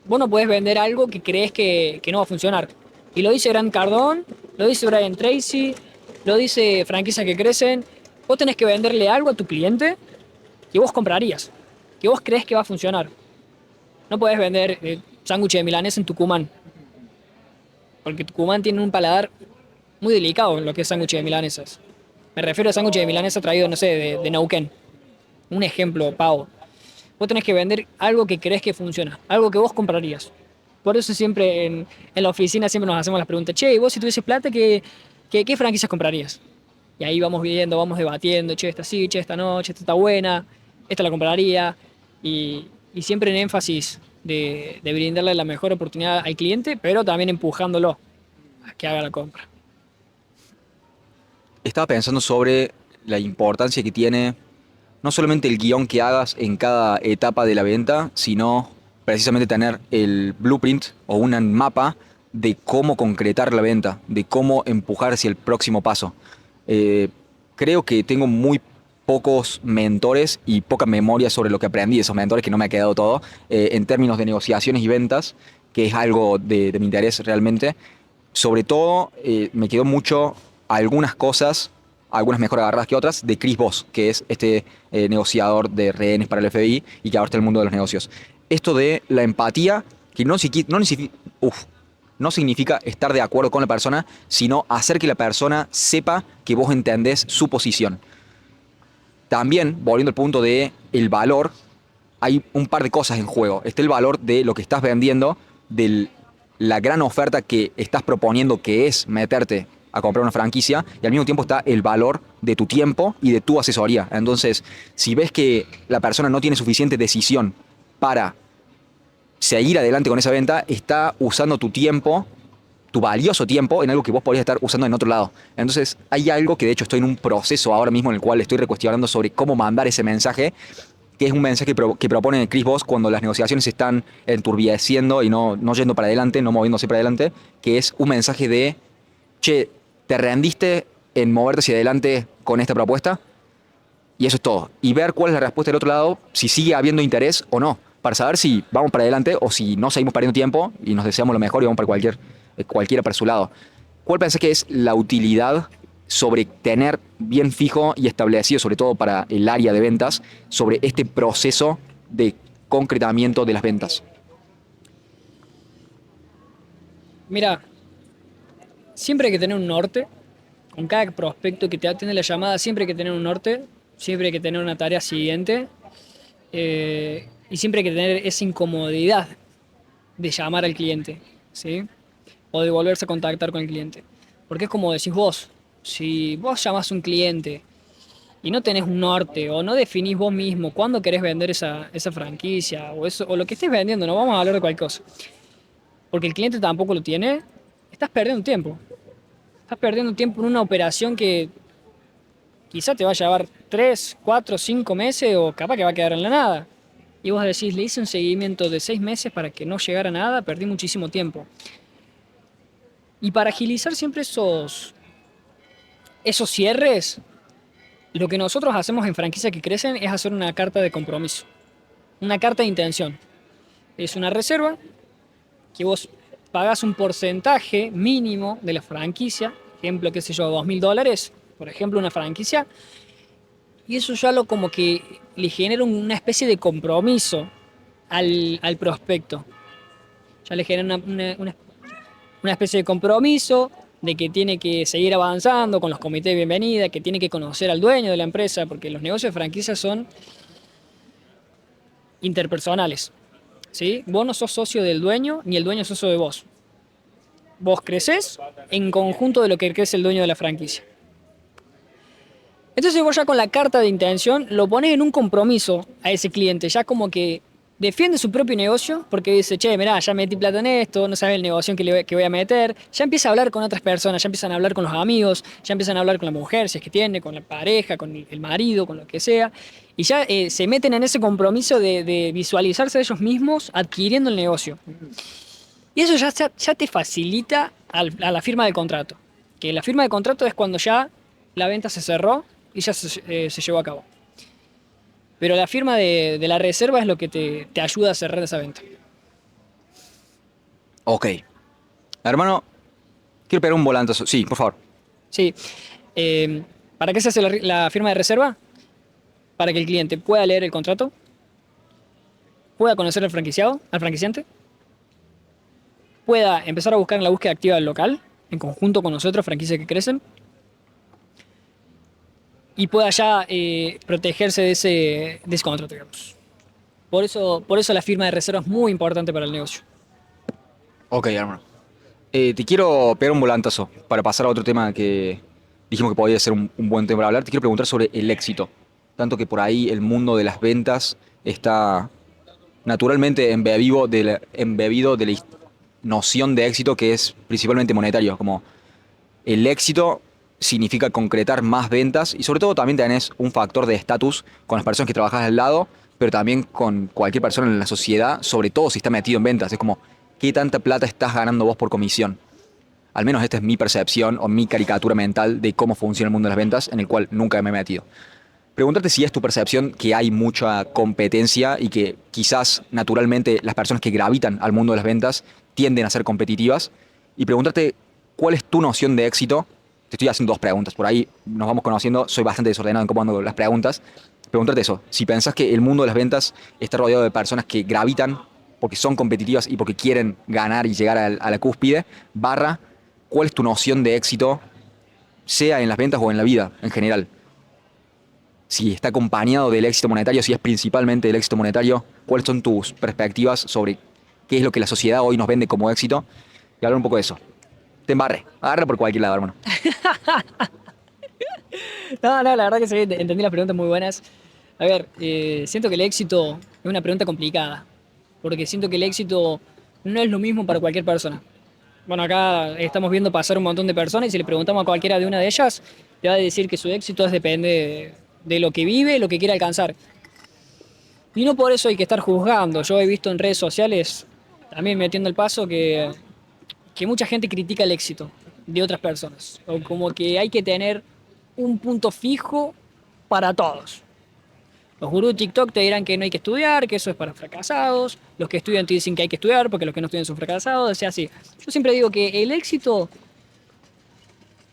vos no podés vender algo que crees que no va a funcionar. Y lo dice Grant Cardone, lo dice Brian Tracy, lo dice franquicias que crecen. Vos tenés que venderle algo a tu cliente que vos comprarías, que vos crees que va a funcionar. No podés vender sándwiches de milanesa en Tucumán, porque Tucumán tiene un paladar muy delicado en lo que es sándwiches de milanesas. Me refiero a sándwiches de milanesa traído, no sé, de Neuquén. Un ejemplo, pavo. Vos tenés que vender algo que crees que funciona, algo que vos comprarías. Por eso siempre en la oficina siempre nos hacemos las preguntas, che, vos si tuvieses plata, ¿qué franquicias comprarías? Y ahí vamos viendo, vamos debatiendo, che, esta sí, che, esta no, che, esta está buena, esta la compraría. Y siempre en énfasis de brindarle la mejor oportunidad al cliente, pero también empujándolo a que haga la compra. Estaba pensando sobre la importancia que tiene no solamente el guión que hagas en cada etapa de la venta, sino precisamente tener el blueprint o un mapa de cómo concretar la venta, de cómo empujar hacia el próximo paso. Eh, Creo que tengo muy pocos mentores y poca memoria sobre lo que aprendí de esos mentores, que no me ha quedado todo, en términos de negociaciones y ventas, que es algo de mi interés realmente. Sobre todo, me quedó mucho algunas cosas, algunas mejor agarradas que otras, de Chris Voss, que es este negociador de rehenes para el FBI y que ahora está en el mundo de los negocios. Esto de la empatía, que no significa estar de acuerdo con la persona, sino hacer que la persona sepa que vos entendés su posición. También, volviendo al punto de el valor, hay un par de cosas en juego. Está el valor de lo que estás vendiendo, de la gran oferta que estás proponiendo, que es meterte a comprar una franquicia, y al mismo tiempo está el valor de tu tiempo y de tu asesoría. Entonces, si ves que la persona no tiene suficiente decisión para seguir adelante con esa venta, está usando tu tiempo, tu valioso tiempo, en algo que vos podrías estar usando en otro lado. Entonces, hay algo que de hecho estoy en un proceso ahora mismo en el cual estoy recuestionando sobre cómo mandar ese mensaje, que es un mensaje que propone Chris Voss cuando las negociaciones se están enturbieciendo y no yendo para adelante, no moviéndose para adelante, que es un mensaje de, che, ¿te rendiste en moverte hacia adelante con esta propuesta? Y eso es todo. Y ver cuál es la respuesta del otro lado, si sigue habiendo interés o no, para saber si vamos para adelante o si no seguimos perdiendo tiempo y nos deseamos lo mejor y vamos para cualquiera para su lado. ¿Cuál pensás que es la utilidad sobre tener bien fijo y establecido, sobre todo para el área de ventas, sobre este proceso de concretamiento de las ventas? Mira, siempre hay que tener un norte. Con cada prospecto que te atiende la llamada, siempre hay que tener un norte, siempre hay que tener una tarea siguiente, y siempre hay que tener esa incomodidad de llamar al cliente, ¿sí? O de volverse a contactar con el cliente. Porque es como decís vos, si vos llamás a un cliente y no tenés un norte o no definís vos mismo cuándo querés vender esa franquicia o lo que estés vendiendo, no vamos a hablar de cualquier cosa, porque el cliente tampoco lo tiene, estás perdiendo tiempo. Estás perdiendo tiempo en una operación que quizá te va a llevar 3, 4, 5 meses o capaz que va a quedar en la nada. Y vos decís, le hice un seguimiento de 6 meses para que no llegara a nada, perdí muchísimo tiempo. Y para agilizar siempre esos cierres, lo que nosotros hacemos en franquicias que crecen es hacer una carta de compromiso, una carta de intención. Es una reserva que vos pagás un porcentaje mínimo de la franquicia, ejemplo, qué sé yo, $2.000, por ejemplo, una franquicia, y eso ya lo como que le genera una especie de compromiso al prospecto. Ya le genera una especie de compromiso, de que tiene que seguir avanzando con los comités de bienvenida, que tiene que conocer al dueño de la empresa, porque los negocios de franquicia son interpersonales, ¿sí? Vos no sos socio del dueño, ni el dueño es socio de vos. Vos crecés en conjunto de lo que crece el dueño de la franquicia. Entonces vos ya con la carta de intención lo pones en un compromiso a ese cliente, ya como que defiende su propio negocio, porque dice, che, mirá, ya metí plata en esto, no sabes el negocio que voy a meter, ya empieza a hablar con otras personas, ya empiezan a hablar con los amigos, ya empiezan a hablar con la mujer, si es que tiene, con la pareja, con el marido, con lo que sea, y ya se meten en ese compromiso de visualizarse ellos mismos adquiriendo el negocio. Y eso ya te facilita a la firma del contrato, que la firma de contrato es cuando ya la venta se cerró y ya se llevó a cabo. Pero la firma de la reserva es lo que te ayuda a cerrar esa venta. Ok. Hermano, quiero pegar un volantazo. Sí, por favor. Sí. ¿Para qué se hace la firma de reserva? Para que el cliente pueda leer el contrato, pueda conocer al franquiciado, al franquiciante, pueda empezar a buscar en la búsqueda activa del local, en conjunto con nosotros, franquicias que crecen, y pueda ya protegerse de ese contrato, digamos. Por eso la firma de reserva es muy importante para el negocio. Ok, hermano. Te quiero pegar un volantazo para pasar a otro tema que dijimos que podía ser un buen tema para hablar. Te quiero preguntar sobre el éxito. Tanto que por ahí el mundo de las ventas está naturalmente embebido de la noción de éxito que es principalmente monetario. Como el éxito significa concretar más ventas y sobre todo también tenés un factor de estatus con las personas que trabajas al lado, pero también con cualquier persona en la sociedad, sobre todo si está metido en ventas. Es como, ¿qué tanta plata estás ganando vos por comisión? Al menos esta es mi percepción o mi caricatura mental de cómo funciona el mundo de las ventas, en el cual nunca me he metido. Preguntarte si es tu percepción que hay mucha competencia y que quizás naturalmente las personas que gravitan al mundo de las ventas tienden a ser competitivas. Y preguntarte cuál es tu noción de éxito. Te estoy haciendo dos preguntas, por ahí nos vamos conociendo, soy bastante desordenado en cómo ando las preguntas. Preguntarte eso, si pensás que el mundo de las ventas está rodeado de personas que gravitan porque son competitivas y porque quieren ganar y llegar a la cúspide, barra, ¿cuál es tu noción de éxito, sea en las ventas o en la vida en general? Si está acompañado del éxito monetario, si es principalmente del éxito monetario, ¿cuáles son tus perspectivas sobre qué es lo que la sociedad hoy nos vende como éxito? Y hablar un poco de eso. Te embarre, agarra por cualquier lado, hermano. No, no, la verdad que sí, entendí las preguntas muy buenas. A ver, siento que el éxito es una pregunta complicada, porque siento que el éxito no es lo mismo para cualquier persona. Bueno, acá estamos viendo pasar un montón de personas y si le preguntamos a cualquiera de una de ellas, te va a decir que su éxito depende de lo que vive, lo que quiere alcanzar. Y no por eso hay que estar juzgando. Yo he visto en redes sociales, también metiendo el paso, que mucha gente critica el éxito de otras personas. O como que hay que tener un punto fijo para todos. Los gurús de TikTok te dirán que no hay que estudiar, que eso es para fracasados. Los que estudian te dicen que hay que estudiar porque los que no estudian son fracasados. O sea, así. Yo siempre digo que el éxito,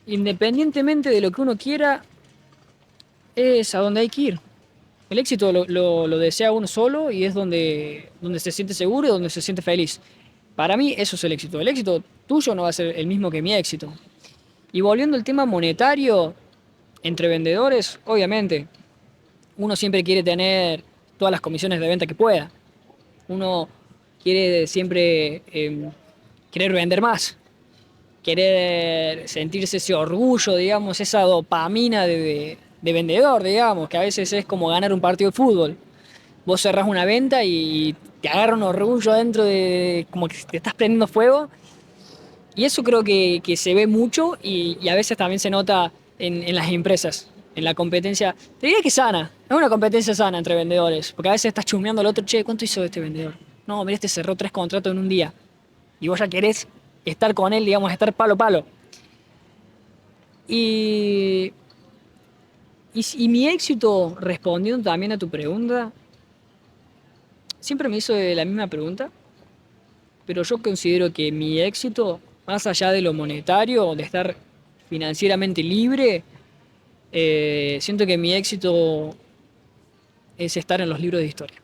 independientemente de lo que uno quiera, es a donde hay que ir. El éxito lo desea uno solo y es donde se siente seguro y donde se siente feliz. Para mí eso es el éxito. El éxito tuyo no va a ser el mismo que mi éxito. Y volviendo al tema monetario, entre vendedores, obviamente, uno siempre quiere tener todas las comisiones de venta que pueda. Uno quiere siempre querer vender más, querer sentirse ese orgullo, digamos, esa dopamina de vendedor, digamos, que a veces es como ganar un partido de fútbol. Vos cerrás una venta y te agarra un orgullo dentro de como que te estás prendiendo fuego. Y eso creo que se ve mucho y a veces también se nota en las empresas, en la competencia. Te diría que sana, es una competencia sana entre vendedores, porque a veces estás chusmeando al otro, che, ¿cuánto hizo este vendedor? No, mira, este cerró 3 contratos en un día. Y vos ya querés estar con él, digamos, estar palo a palo. Y, y mi éxito, respondiendo también a tu pregunta, siempre me hizo la misma pregunta, pero yo considero que mi éxito, más allá de lo monetario, de estar financieramente libre, siento que mi éxito es estar en los libros de historia.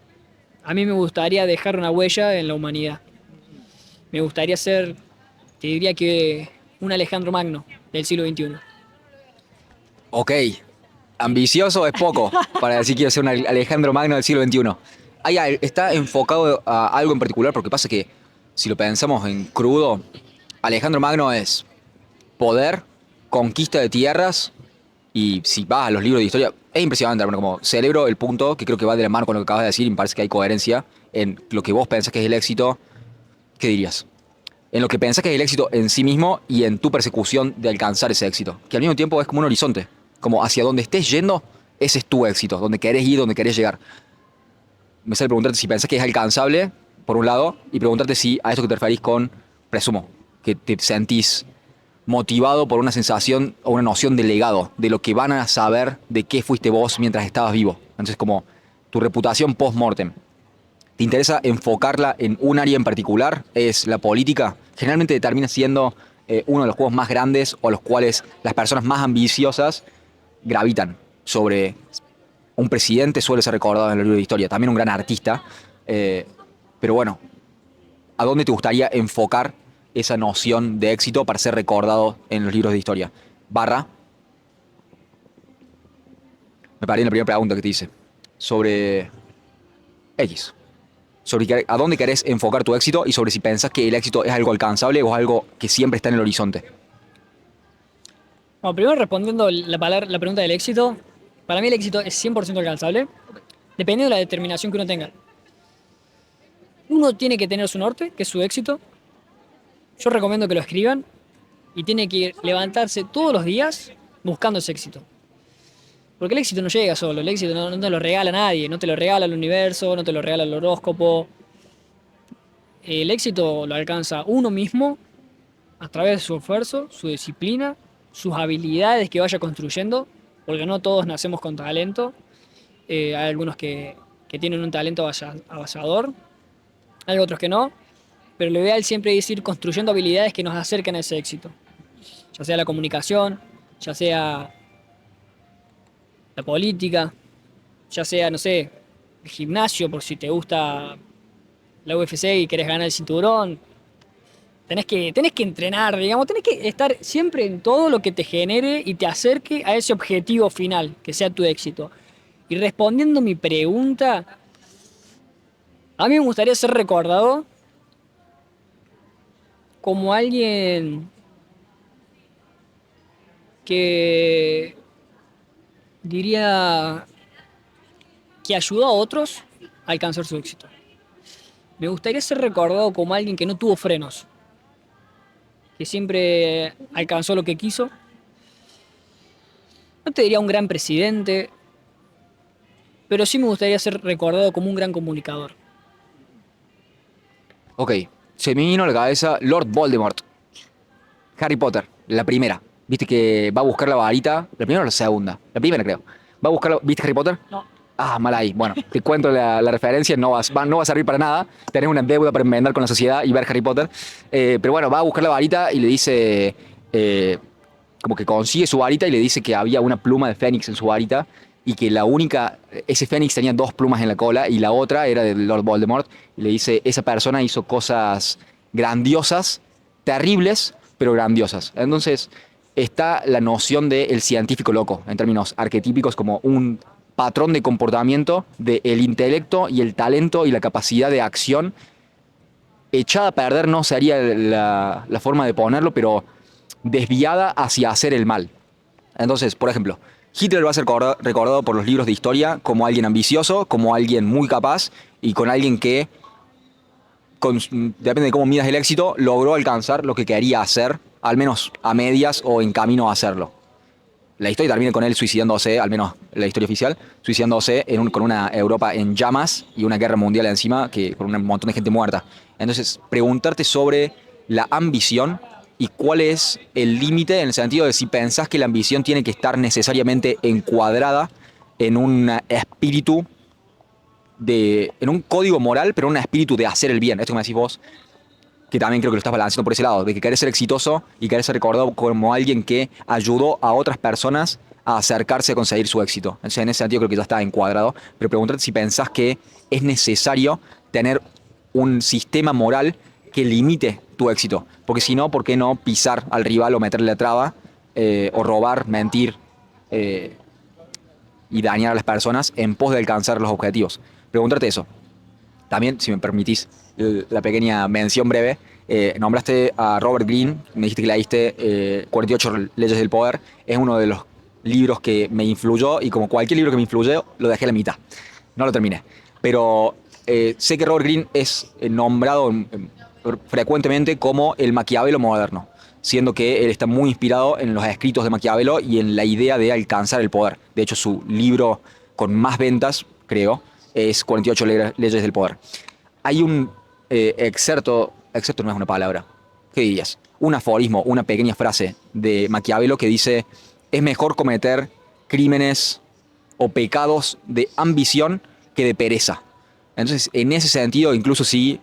A mí me gustaría dejar una huella en la humanidad. Me gustaría ser, te diría que un Alejandro Magno del siglo XXI. Ok, ambicioso es poco para decir quiero ser un Alejandro Magno del siglo XXI. ¿Está enfocado a algo en particular? Porque pasa que si lo pensamos en crudo, Alejandro Magno es poder, conquista de tierras y si vas a los libros de historia, es impresionante, hermano, como celebro el punto que creo que va de la mano con lo que acabas de decir y me parece que hay coherencia en lo que vos pensás que es el éxito. ¿Qué dirías? En lo que pensás que es el éxito en sí mismo y en tu persecución de alcanzar ese éxito. Que al mismo tiempo es como un horizonte. Como hacia donde estés yendo, ese es tu éxito. Donde querés ir, donde querés llegar. Me sale preguntarte si pensás que es alcanzable, por un lado, y preguntarte si a esto que te referís con, presumo, que te sentís motivado por una sensación o una noción de legado, de lo que van a saber de qué fuiste vos mientras estabas vivo. Entonces, como tu reputación post-mortem. ¿Te interesa enfocarla en un área en particular? ¿Es la política? Generalmente termina siendo uno de los juegos más grandes o a los cuales las personas más ambiciosas gravitan. Sobre un presidente suele ser recordado en el libro de historia, también un gran artista. eh, pero bueno, ¿a dónde te gustaría enfocar esa noción de éxito para ser recordado en los libros de historia? Barra, me paré en la primera pregunta que te hice, sobre X. Sobre a dónde querés enfocar tu éxito y sobre si pensás que el éxito es algo alcanzable o es algo que siempre está en el horizonte. Bueno, primero respondiendo la pregunta del éxito, para mí el éxito es 100% alcanzable, dependiendo de la determinación que uno tenga. Uno tiene que tener su norte, que es su éxito. Yo recomiendo que lo escriban y tiene que levantarse todos los días buscando ese éxito. Porque el éxito no llega solo, el éxito no te lo regala nadie, no te lo regala el universo, no te lo regala el horóscopo. El éxito lo alcanza uno mismo a través de su esfuerzo, su disciplina, sus habilidades que vaya construyendo, porque no todos nacemos con talento. Hay algunos que tienen un talento avasallador, hay otros que no, pero lo ideal siempre es ir construyendo habilidades que nos acerquen a ese éxito, ya sea la comunicación, ya sea la política, ya sea, no sé, el gimnasio, por si te gusta la UFC y querés ganar el cinturón. Tenés que entrenar, digamos, tenés que estar siempre en todo lo que te genere y te acerque a ese objetivo final, que sea tu éxito. Y respondiendo mi pregunta, a mí me gustaría ser recordado como alguien que diría que ayudó a otros a alcanzar su éxito. Me gustaría ser recordado como alguien que no tuvo frenos, que siempre alcanzó lo que quiso. No te diría un gran presidente, pero sí me gustaría ser recordado como un gran comunicador. Ok, se me vino a la cabeza Lord Voldemort. Harry Potter, la primera. Viste que va a buscar la varita. ¿La primera o la segunda? La primera, creo. Va a buscar ¿Viste Harry Potter? No. Ah, mal ahí. Bueno, te cuento la referencia, no va a servir para nada. Tenés una deuda para enmendar con la sociedad y ver Harry Potter. Pero bueno, va a buscar la varita y le dice, como que consigue su varita y le dice que había una pluma de Fénix en su varita y que ese Fénix tenía dos plumas en la cola y la otra era de Lord Voldemort. Y le dice, esa persona hizo cosas grandiosas, terribles, pero grandiosas. Entonces está la noción del científico loco, en términos arquetípicos, como un patrón de comportamiento del intelecto y el talento y la capacidad de acción echada a perder, no sería la forma de ponerlo, pero desviada hacia hacer el mal. Entonces, por ejemplo, Hitler va a ser recordado por los libros de historia como alguien ambicioso, como alguien muy capaz y con alguien que, depende de cómo midas el éxito, logró alcanzar lo que quería hacer, al menos a medias o en camino a hacerlo. La historia termina con él suicidándose, al menos la historia oficial, suicidándose con una Europa en llamas y una guerra mundial encima, con un montón de gente muerta. Entonces, preguntarte sobre la ambición y cuál es el límite en el sentido de si pensás que la ambición tiene que estar necesariamente encuadrada en un espíritu en un código moral, pero en un espíritu de hacer el bien. Esto que me decís vos, que también creo que lo estás balanceando por ese lado, de que querés ser exitoso y querés ser recordado como alguien que ayudó a otras personas a acercarse a conseguir su éxito. Entonces, en ese sentido creo que ya está encuadrado, pero preguntarte si pensás que es necesario tener un sistema moral que limite tu éxito. Porque si no, ¿por qué no pisar al rival o meterle la traba, o robar, mentir, eh, y dañar a las personas en pos de alcanzar los objetivos? Preguntarte eso. También, si me permitís la pequeña mención breve, nombraste a Robert Greene, me dijiste que leíste 48 leyes del poder. Es uno de los libros que me influyó, y como cualquier libro que me influyó, lo dejé a la mitad. No lo terminé. Pero sé que Robert Greene es nombrado frecuentemente como el Maquiavelo moderno, siendo que él está muy inspirado en los escritos de Maquiavelo y en la idea de alcanzar el poder. De hecho, su libro con más ventas, creo, es 48 leyes del poder. Hay un excerto no es una palabra, ¿qué dirías? Un aforismo, una pequeña frase de Maquiavelo que dice: es mejor cometer crímenes o pecados de ambición que de pereza. Entonces, en ese sentido, incluso si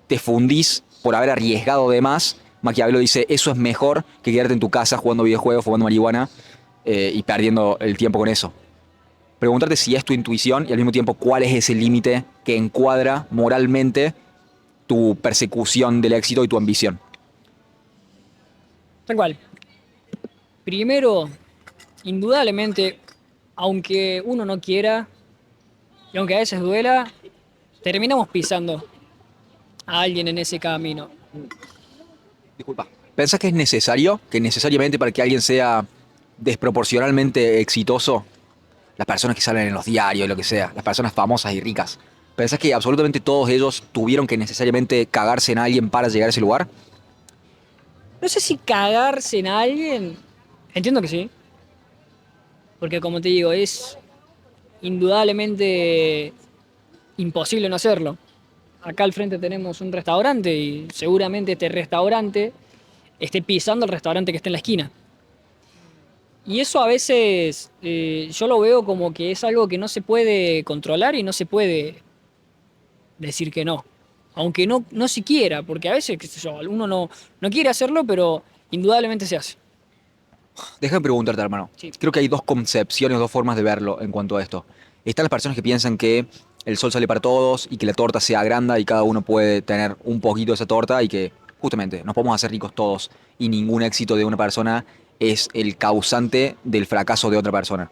te fundís por haber arriesgado de más, Maquiavelo dice: eso es mejor que quedarte en tu casa jugando videojuegos, fumando marihuana, y perdiendo el tiempo con eso. Preguntarte si es tu intuición y al mismo tiempo cuál es ese límite que encuadra moralmente tu persecución del éxito y tu ambición. Tal cual. Primero, indudablemente, aunque uno no quiera, y aunque a veces duela, terminamos pisando a alguien en ese camino. Disculpa. ¿Pensás que es necesario, que necesariamente para que alguien sea desproporcionalmente exitoso, las personas que salen en los diarios, lo que sea, las personas famosas y ricas, pensás que absolutamente todos ellos tuvieron que necesariamente cagarse en alguien para llegar a ese lugar? No sé si cagarse en alguien, entiendo que sí, porque como te digo, es indudablemente imposible no hacerlo. Acá al frente tenemos un restaurante y seguramente este restaurante esté pisando el restaurante que está en la esquina. Y eso a veces yo lo veo como que es algo que no se puede controlar y no se puede decir que no. Aunque no siquiera, porque a veces, qué sé yo, uno no quiere hacerlo, pero indudablemente se hace. Déjame preguntarte, hermano. Sí. Creo que hay dos concepciones, dos formas de verlo en cuanto a esto. Están las personas que piensan que el sol sale para todos y que la torta se agranda y cada uno puede tener un poquito de esa torta, y que justamente nos podemos hacer ricos todos y ningún éxito de una persona es el causante del fracaso de otra persona.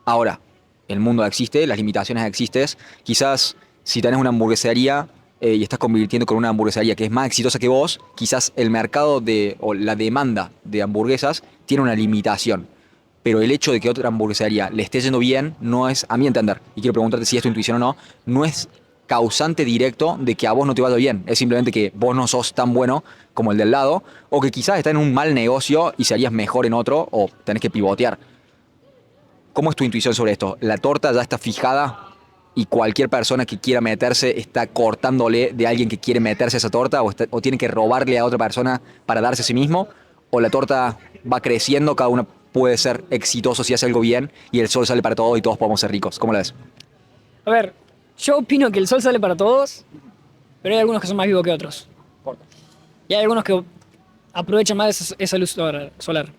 Ahora, el mundo existe, las limitaciones existen. Quizás si tenés una hamburguesería, y estás convirtiendo con una hamburguesería que es más exitosa que vos, quizás el mercado o la demanda de hamburguesas tiene una limitación. Pero el hecho de que otra hamburguesería le esté yendo bien no es, a mi entender, y quiero preguntarte si es tu intuición o no, no es causante directo de que a vos no te vaya bien. Es simplemente que vos no sos tan bueno como el del lado, o que quizás está en un mal negocio y serías mejor en otro, o tenés que pivotear. ¿Cómo es tu intuición sobre esto? ¿La torta ya está fijada y cualquier persona que quiera meterse está cortándole de alguien que quiere meterse a esa torta, o tiene que robarle a otra persona para darse a sí mismo? ¿O la torta va creciendo, cada uno puede ser exitoso si hace algo bien y el sol sale para todos y todos podemos ser ricos? ¿Cómo la ves? A ver, yo opino que el sol sale para todos, pero hay algunos que son más vivos que otros. Y hay algunos que aprovechan más esa luz solar.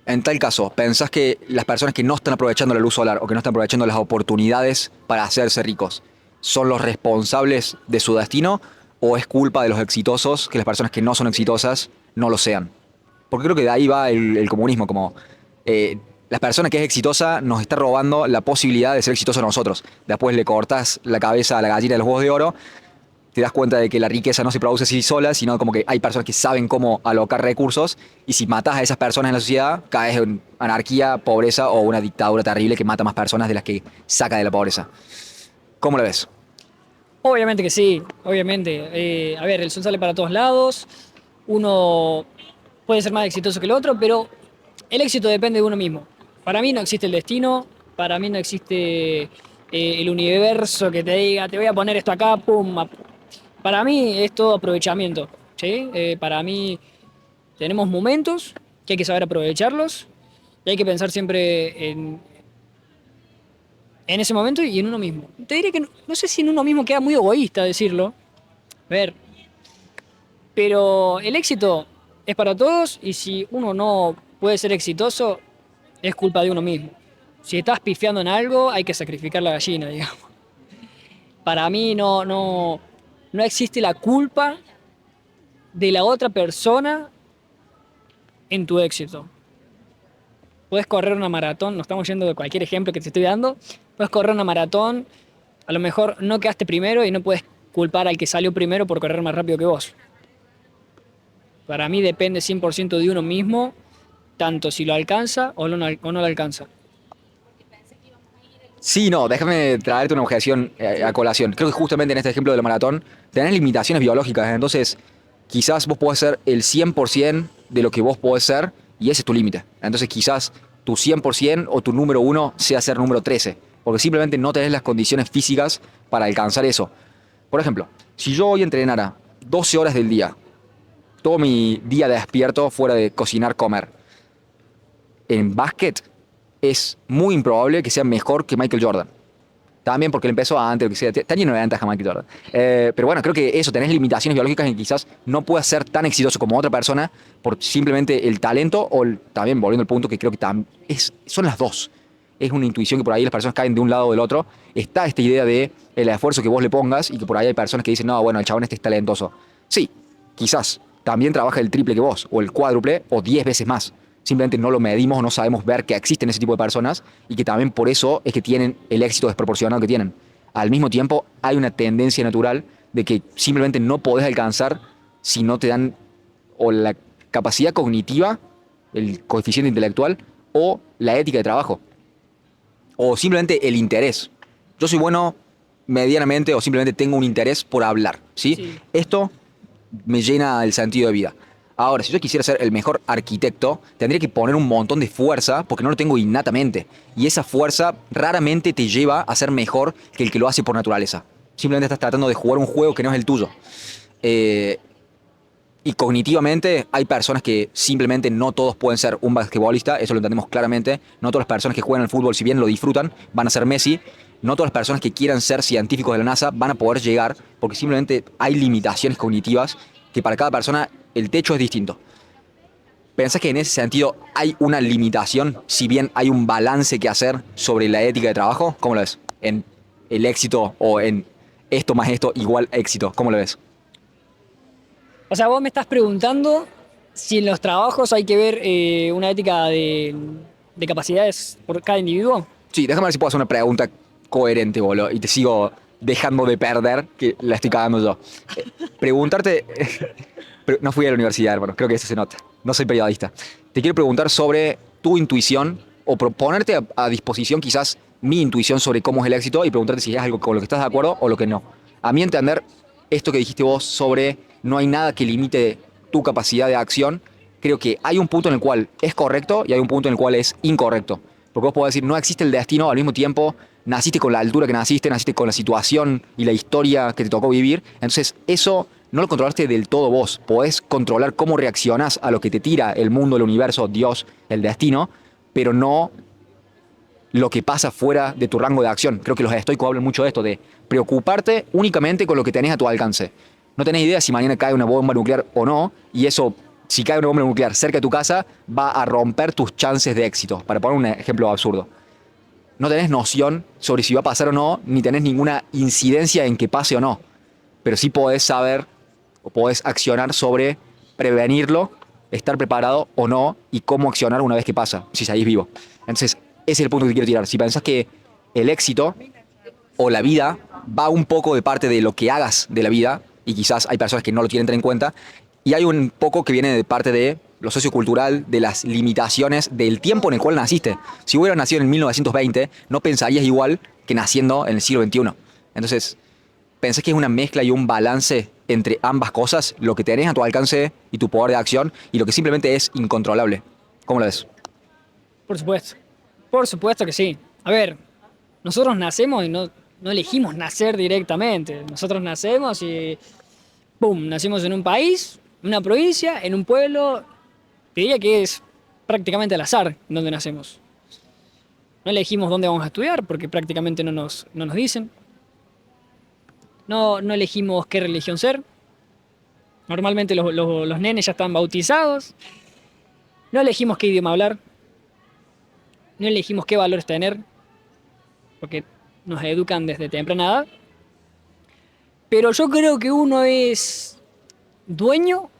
En tal caso, ¿pensás que las personas que no están aprovechando la luz solar o que no están aprovechando las oportunidades para hacerse ricos son los responsables de su destino, o es culpa de los exitosos que las personas que no son exitosas no lo sean? Porque creo que de ahí va el comunismo, como la persona que es exitosa nos está robando la posibilidad de ser exitosos nosotros. Después le cortas la cabeza a la gallina de los huevos de oro, te das cuenta de que la riqueza no se produce así sola, sino como que hay personas que saben cómo alocar recursos, y si matas a esas personas en la sociedad, caes en anarquía, pobreza o una dictadura terrible que mata más personas de las que saca de la pobreza. ¿Cómo lo ves? Obviamente que sí, obviamente. A ver, el sol sale para todos lados, uno puede ser más exitoso que el otro, pero el éxito depende de uno mismo. Para mí no existe el destino, para mí no existe el universo que te diga, te voy a poner esto acá, pum. Para mí es todo aprovechamiento, ¿sí? Para mí tenemos momentos que hay que saber aprovecharlos y hay que pensar siempre en ese momento y en uno mismo. Te diré que no sé si en uno mismo queda muy egoísta decirlo. A ver, pero el éxito es para todos y si uno no puede ser exitoso, es culpa de uno mismo. Si estás pifiando en algo, hay que sacrificar la gallina, digamos. Para mí no existe la culpa de la otra persona en tu éxito. Puedes correr una maratón, no estamos yendo de cualquier ejemplo que te estoy dando, puedes correr una maratón, a lo mejor no quedaste primero y no puedes culpar al que salió primero por correr más rápido que vos. Para mí depende 100% de uno mismo, tanto si lo alcanza o no lo alcanza. Sí, no, déjame traerte una objeción a colación. Creo que justamente en este ejemplo de la maratón tenés limitaciones biológicas, entonces quizás vos podés ser el 100% de lo que vos podés ser y ese es tu límite. Entonces quizás tu 100% o tu número uno sea ser número 13, porque simplemente no tenés las condiciones físicas para alcanzar eso. Por ejemplo, si yo hoy entrenara 12 horas del día, todo mi día despierto fuera de cocinar, comer, en básquet es muy improbable que sea mejor que Michael Jordan. También porque él empezó antes, lo que sea, está lleno de ventaja Michael Jordan. Pero bueno, creo que eso, tenés limitaciones biológicas en que quizás no puedas ser tan exitoso como otra persona por simplemente el talento o también volviendo al punto que creo que son las dos. Es una intuición que por ahí las personas caen de un lado o del otro. Está esta idea de el esfuerzo que vos le pongas y que por ahí hay personas que dicen, no, bueno, el chabón este es talentoso. Sí, quizás también trabaja el triple que vos, o el cuádruple, o 10 veces más. Simplemente no lo medimos o no sabemos ver que existen ese tipo de personas y que también por eso es que tienen el éxito desproporcionado que tienen. Al mismo tiempo, hay una tendencia natural de que simplemente no podés alcanzar si no te dan o la capacidad cognitiva, el coeficiente intelectual, o la ética de trabajo, o simplemente el interés. Yo soy bueno medianamente o simplemente tengo un interés por hablar, ¿sí? Sí. Esto me llena el sentido de vida. Ahora, si yo quisiera ser el mejor arquitecto, tendría que poner un montón de fuerza porque no lo tengo innatamente. Y esa fuerza raramente te lleva a ser mejor que el que lo hace por naturaleza. Simplemente estás tratando de jugar un juego que no es el tuyo. Eh, y cognitivamente hay personas que simplemente no todos pueden ser un basquetbolista, eso lo entendemos claramente. No todas las personas que juegan al fútbol, si bien lo disfrutan, van a ser Messi. No todas las personas que quieran ser científicos de la NASA van a poder llegar porque simplemente hay limitaciones cognitivas que para cada persona el techo es distinto. ¿Pensás que en ese sentido hay una limitación, si bien hay un balance que hacer sobre la ética de trabajo? ¿Cómo lo ves? En el éxito o en esto más esto igual éxito. ¿Cómo lo ves? O sea, vos me estás preguntando si en los trabajos hay que ver una ética de capacidades por cada individuo. Sí, déjame ver si puedo hacer una pregunta coherente, boludo, y te sigo dejando de perder, que la estoy cagando yo. Preguntarte... No fui a la universidad, hermano, creo que eso se nota. No soy periodista. Te quiero preguntar sobre tu intuición o ponerte a disposición quizás mi intuición sobre cómo es el éxito y preguntarte si es algo con lo que estás de acuerdo o lo que no. A mi entender, esto que dijiste vos sobre no hay nada que limite tu capacidad de acción, creo que hay un punto en el cual es correcto y hay un punto en el cual es incorrecto. Porque vos podés decir, no existe el destino, al mismo tiempo naciste con la altura que naciste con la situación y la historia que te tocó vivir. Entonces, eso no lo controlaste del todo vos. Podés controlar cómo reaccionás a lo que te tira el mundo, el universo, Dios, el destino, pero no lo que pasa fuera de tu rango de acción. Creo que los estoicos hablan mucho de esto, de preocuparte únicamente con lo que tenés a tu alcance. No tenés idea si mañana cae una bomba nuclear o no, y eso, si cae una bomba nuclear cerca de tu casa, va a romper tus chances de éxito. Para poner un ejemplo absurdo. No tenés noción sobre si va a pasar o no, ni tenés ninguna incidencia en que pase o no. Pero sí podés saber o podés accionar sobre prevenirlo, estar preparado o no, y cómo accionar una vez que pasa, si salís vivo. Entonces, ese es el punto que quiero tirar. Si pensás que el éxito o la vida va un poco de parte de lo que hagas de la vida, y quizás hay personas que no lo quieren tener en cuenta, y hay un poco que viene de parte de lo sociocultural, de las limitaciones del tiempo en el cual naciste. Si hubieras nacido en 1920, no pensarías igual que naciendo en el siglo XXI. Entonces, ¿pensás que es una mezcla y un balance entre ambas cosas? Lo que tenés a tu alcance y tu poder de acción, y lo que simplemente es incontrolable. ¿Cómo lo ves? Por supuesto. Por supuesto que sí. A ver, nosotros nacemos y no elegimos nacer directamente. Nosotros nacemos y ¡pum! Nacimos en un país, en una provincia, en un pueblo. Te diría que es prácticamente al azar donde nacemos. No elegimos dónde vamos a estudiar porque prácticamente no nos dicen. No elegimos qué religión ser. Normalmente los nenes ya están bautizados. No elegimos qué idioma hablar. No elegimos qué valores tener. Porque nos educan desde temprana edad. Pero yo creo que uno es dueño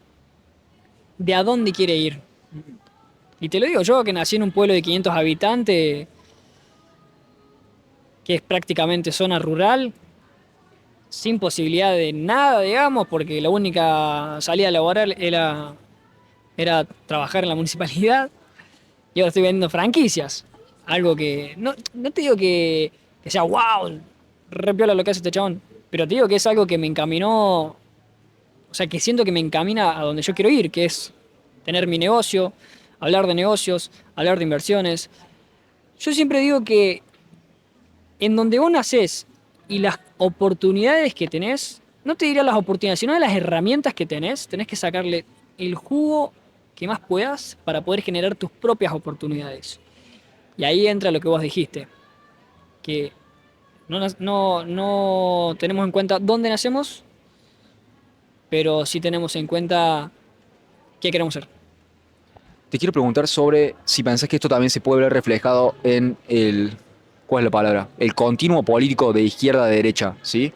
de a dónde quiere ir. Y te lo digo yo, que nací en un pueblo de 500 habitantes, que es prácticamente zona rural, sin posibilidad de nada, digamos, porque la única salida laboral era trabajar en la municipalidad, y ahora estoy vendiendo franquicias. Algo que, no te digo que sea wow, re piola lo que hace este chabón, pero te digo que es algo que me encaminó, o sea, que siento que me encamina a donde yo quiero ir, que es tener mi negocio, hablar de negocios, hablar de inversiones. Yo siempre digo que en donde vos nacés y las oportunidades que tenés, no te diría las oportunidades, sino de las herramientas que tenés que sacarle el jugo que más puedas para poder generar tus propias oportunidades. Y ahí entra lo que vos dijiste, que no tenemos en cuenta dónde nacemos, pero sí tenemos en cuenta qué queremos ser. Te quiero preguntar sobre si pensás que esto también se puede ver reflejado en el, ¿cuál es la palabra? El continuo político de izquierda a derecha, ¿sí?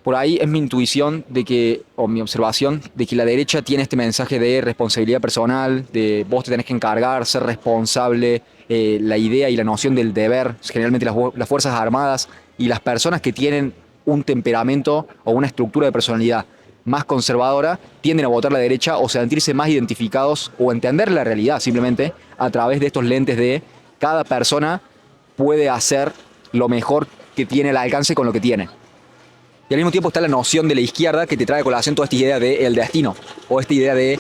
Por ahí es mi intuición de que, o mi observación, de que la derecha tiene este mensaje de responsabilidad personal, de vos te tenés que encargar, ser responsable, la idea y la noción del deber, generalmente las Fuerzas Armadas y las personas que tienen un temperamento o una estructura de personalidad más conservadora tienden a votar la derecha o sentirse más identificados o entender la realidad simplemente a través de estos lentes de cada persona puede hacer lo mejor que tiene al alcance con lo que tiene. Y al mismo tiempo está la noción de la izquierda que te trae a colación toda esta idea del destino, o esta idea de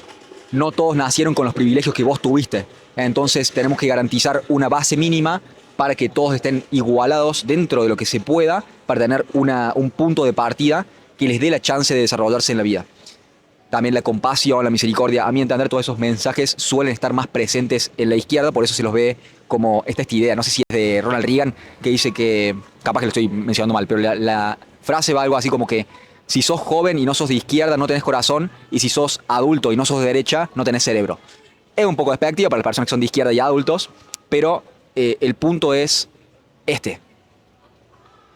no todos nacieron con los privilegios que vos tuviste. Entonces tenemos que garantizar una base mínima para que todos estén igualados dentro de lo que se pueda, para tener un punto de partida que les dé la chance de desarrollarse en la vida. También la compasión, la misericordia, a mi entender todos esos mensajes suelen estar más presentes en la izquierda, por eso se los ve como esta idea, no sé si es de Ronald Reagan, que dice que, capaz que lo estoy mencionando mal, pero la frase va algo así como que si sos joven y no sos de izquierda no tenés corazón, y si sos adulto y no sos de derecha no tenés cerebro. Es un poco despectiva para las personas que son de izquierda y adultos, pero el punto es este.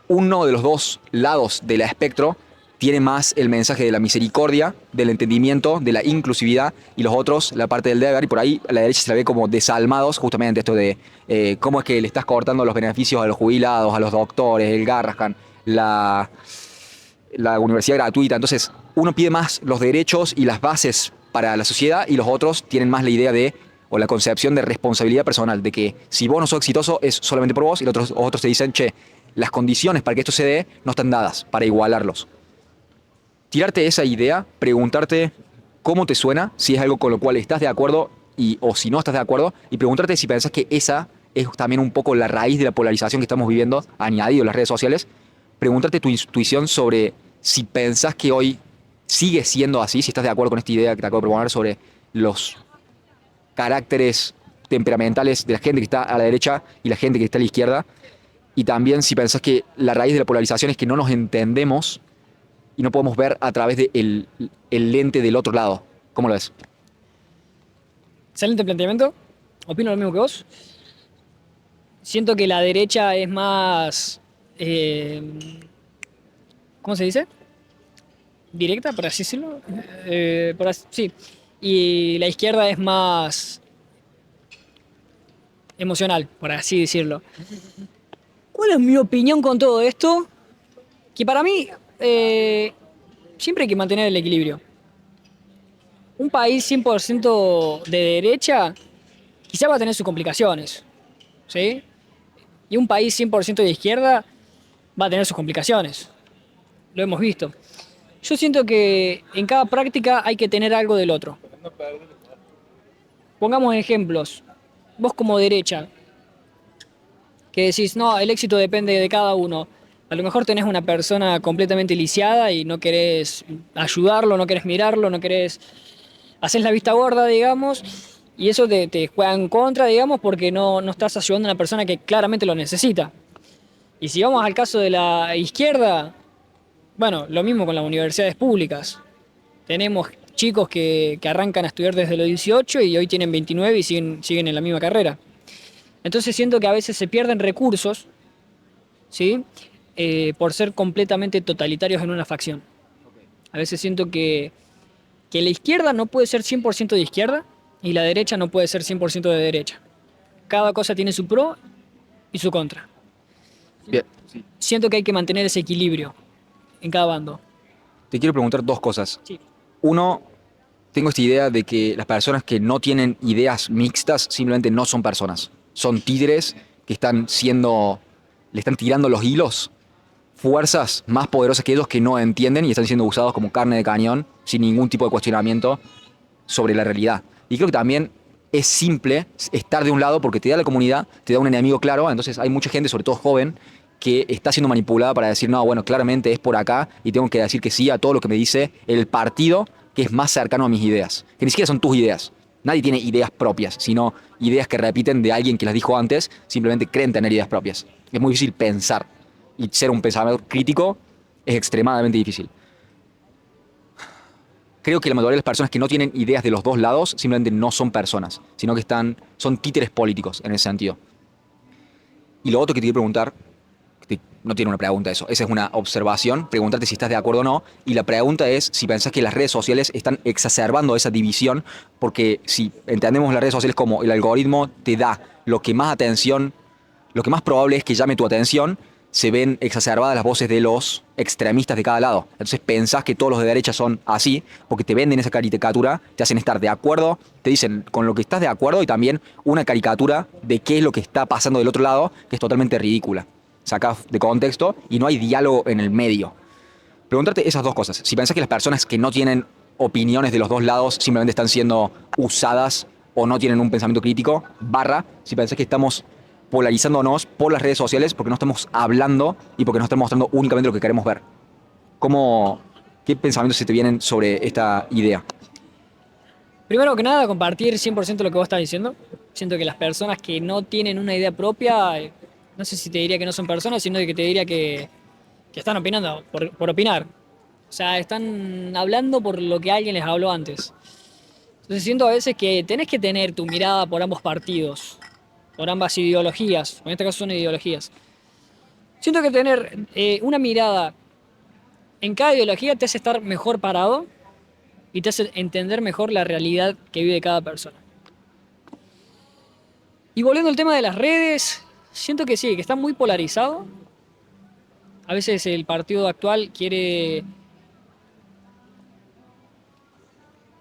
Uno de los dos lados del espectro tiene más el mensaje de la misericordia, del entendimiento, de la inclusividad, y los otros, la parte del deber, y por ahí a la derecha se la ve como desalmados, justamente esto de cómo es que le estás cortando los beneficios a los jubilados, a los doctores, el Garrahan, la universidad gratuita. Entonces, uno pide más los derechos y las bases para la sociedad, y los otros tienen más la idea de, o la concepción de responsabilidad personal, de que si vos no sos exitoso es solamente por vos, y los otros te dicen, che, las condiciones para que esto se dé no están dadas para igualarlos. Tirarte esa idea, preguntarte cómo te suena, si es algo con lo cual estás de acuerdo o si no estás de acuerdo, y preguntarte si pensás que esa es también un poco la raíz de la polarización que estamos viviendo, añadido en las redes sociales. Preguntarte tu intuición sobre si pensás que hoy sigue siendo así, si estás de acuerdo con esta idea que te acabo de proponer sobre los caracteres temperamentales de la gente que está a la derecha y la gente que está a la izquierda, y también si pensás que la raíz de la polarización es que no nos entendemos y no podemos ver a través del el lente del otro lado. ¿Cómo lo ves? Excelente planteamiento. Opino lo mismo que vos. Siento que la derecha es más... ¿cómo se dice? Directa, por así decirlo. Sí. Y la izquierda es más emocional, por así decirlo. ¿Cuál es mi opinión con todo esto? Que para mí siempre hay que mantener el equilibrio. Un país 100% de derecha quizá va a tener sus complicaciones, ¿sí? Y un país 100% de izquierda va a tener sus complicaciones. Lo hemos visto. Yo siento que en cada práctica hay que tener algo del otro. Pongamos ejemplos. Vos como derecha, que decís, no, el éxito depende de cada uno. A lo mejor tenés una persona completamente lisiada y no querés ayudarlo, no querés mirarlo, no querés... Haces la vista gorda, digamos, y eso te juega en contra, digamos, porque no estás ayudando a una persona que claramente lo necesita. Y si vamos al caso de la izquierda, bueno, lo mismo con las universidades públicas. Tenemos chicos que arrancan a estudiar desde los 18 y hoy tienen 29 y siguen en la misma carrera. Entonces siento que a veces se pierden recursos, ¿sí? Por ser completamente totalitarios en una facción. A veces siento que que la izquierda no puede ser 100% de izquierda y la derecha no puede ser 100% de derecha. Cada cosa tiene su pro y su contra. Bien. Siento que hay que mantener ese equilibrio en cada bando. Te quiero preguntar dos cosas. Sí. Uno, tengo esta idea de que las personas que no tienen ideas mixtas simplemente no son personas. Son títeres que le están tirando los hilos, fuerzas más poderosas que ellos que no entienden y están siendo usados como carne de cañón sin ningún tipo de cuestionamiento sobre la realidad. Y creo que también es simple estar de un lado porque te da la comunidad, te da un enemigo claro, entonces hay mucha gente, sobre todo joven, que está siendo manipulada para decir, no, bueno, claramente es por acá y tengo que decir que sí a todo lo que me dice el partido que es más cercano a mis ideas, que ni siquiera son tus ideas. Nadie tiene ideas propias, sino ideas que repiten de alguien que las dijo antes, simplemente creen tener ideas propias. Es muy difícil pensar y ser un pensador crítico es extremadamente difícil. Creo que la mayoría de las personas que no tienen ideas de los dos lados simplemente no son personas, sino que son títeres políticos en ese sentido. Y lo otro que te quiero preguntar, no tiene una pregunta eso, esa es una observación, preguntarte si estás de acuerdo o no, y la pregunta es si pensás que las redes sociales están exacerbando esa división, porque si entendemos las redes sociales como el algoritmo te da lo que más atención, lo que más probable es que llame tu atención, se ven exacerbadas las voces de los extremistas de cada lado. Entonces pensás que todos los de derecha son así, porque te venden esa caricatura, te hacen estar de acuerdo, te dicen con lo que estás de acuerdo y también una caricatura de qué es lo que está pasando del otro lado, que es totalmente ridícula. Sacás de contexto y no hay diálogo en el medio. Preguntarte esas dos cosas. Si pensás que las personas que no tienen opiniones de los dos lados simplemente están siendo usadas o no tienen un pensamiento crítico, si pensás que estamos polarizándonos por las redes sociales porque no estamos hablando y porque no estamos mostrando únicamente lo que queremos ver. ¿Qué pensamientos se te vienen sobre esta idea? Primero que nada, compartir 100% lo que vos estás diciendo. Siento que las personas que no tienen una idea propia, no sé si te diría que no son personas, sino que te diría que están opinando por opinar. O sea, están hablando por lo que alguien les habló antes. Entonces siento a veces que tenés que tener tu mirada por ambos partidos, por ambas ideologías. En este caso son ideologías. Siento que tener una mirada en cada ideología te hace estar mejor parado y te hace entender mejor la realidad que vive cada persona. Y volviendo al tema de las redes, siento que sí, que está muy polarizado. A veces el partido actual quiere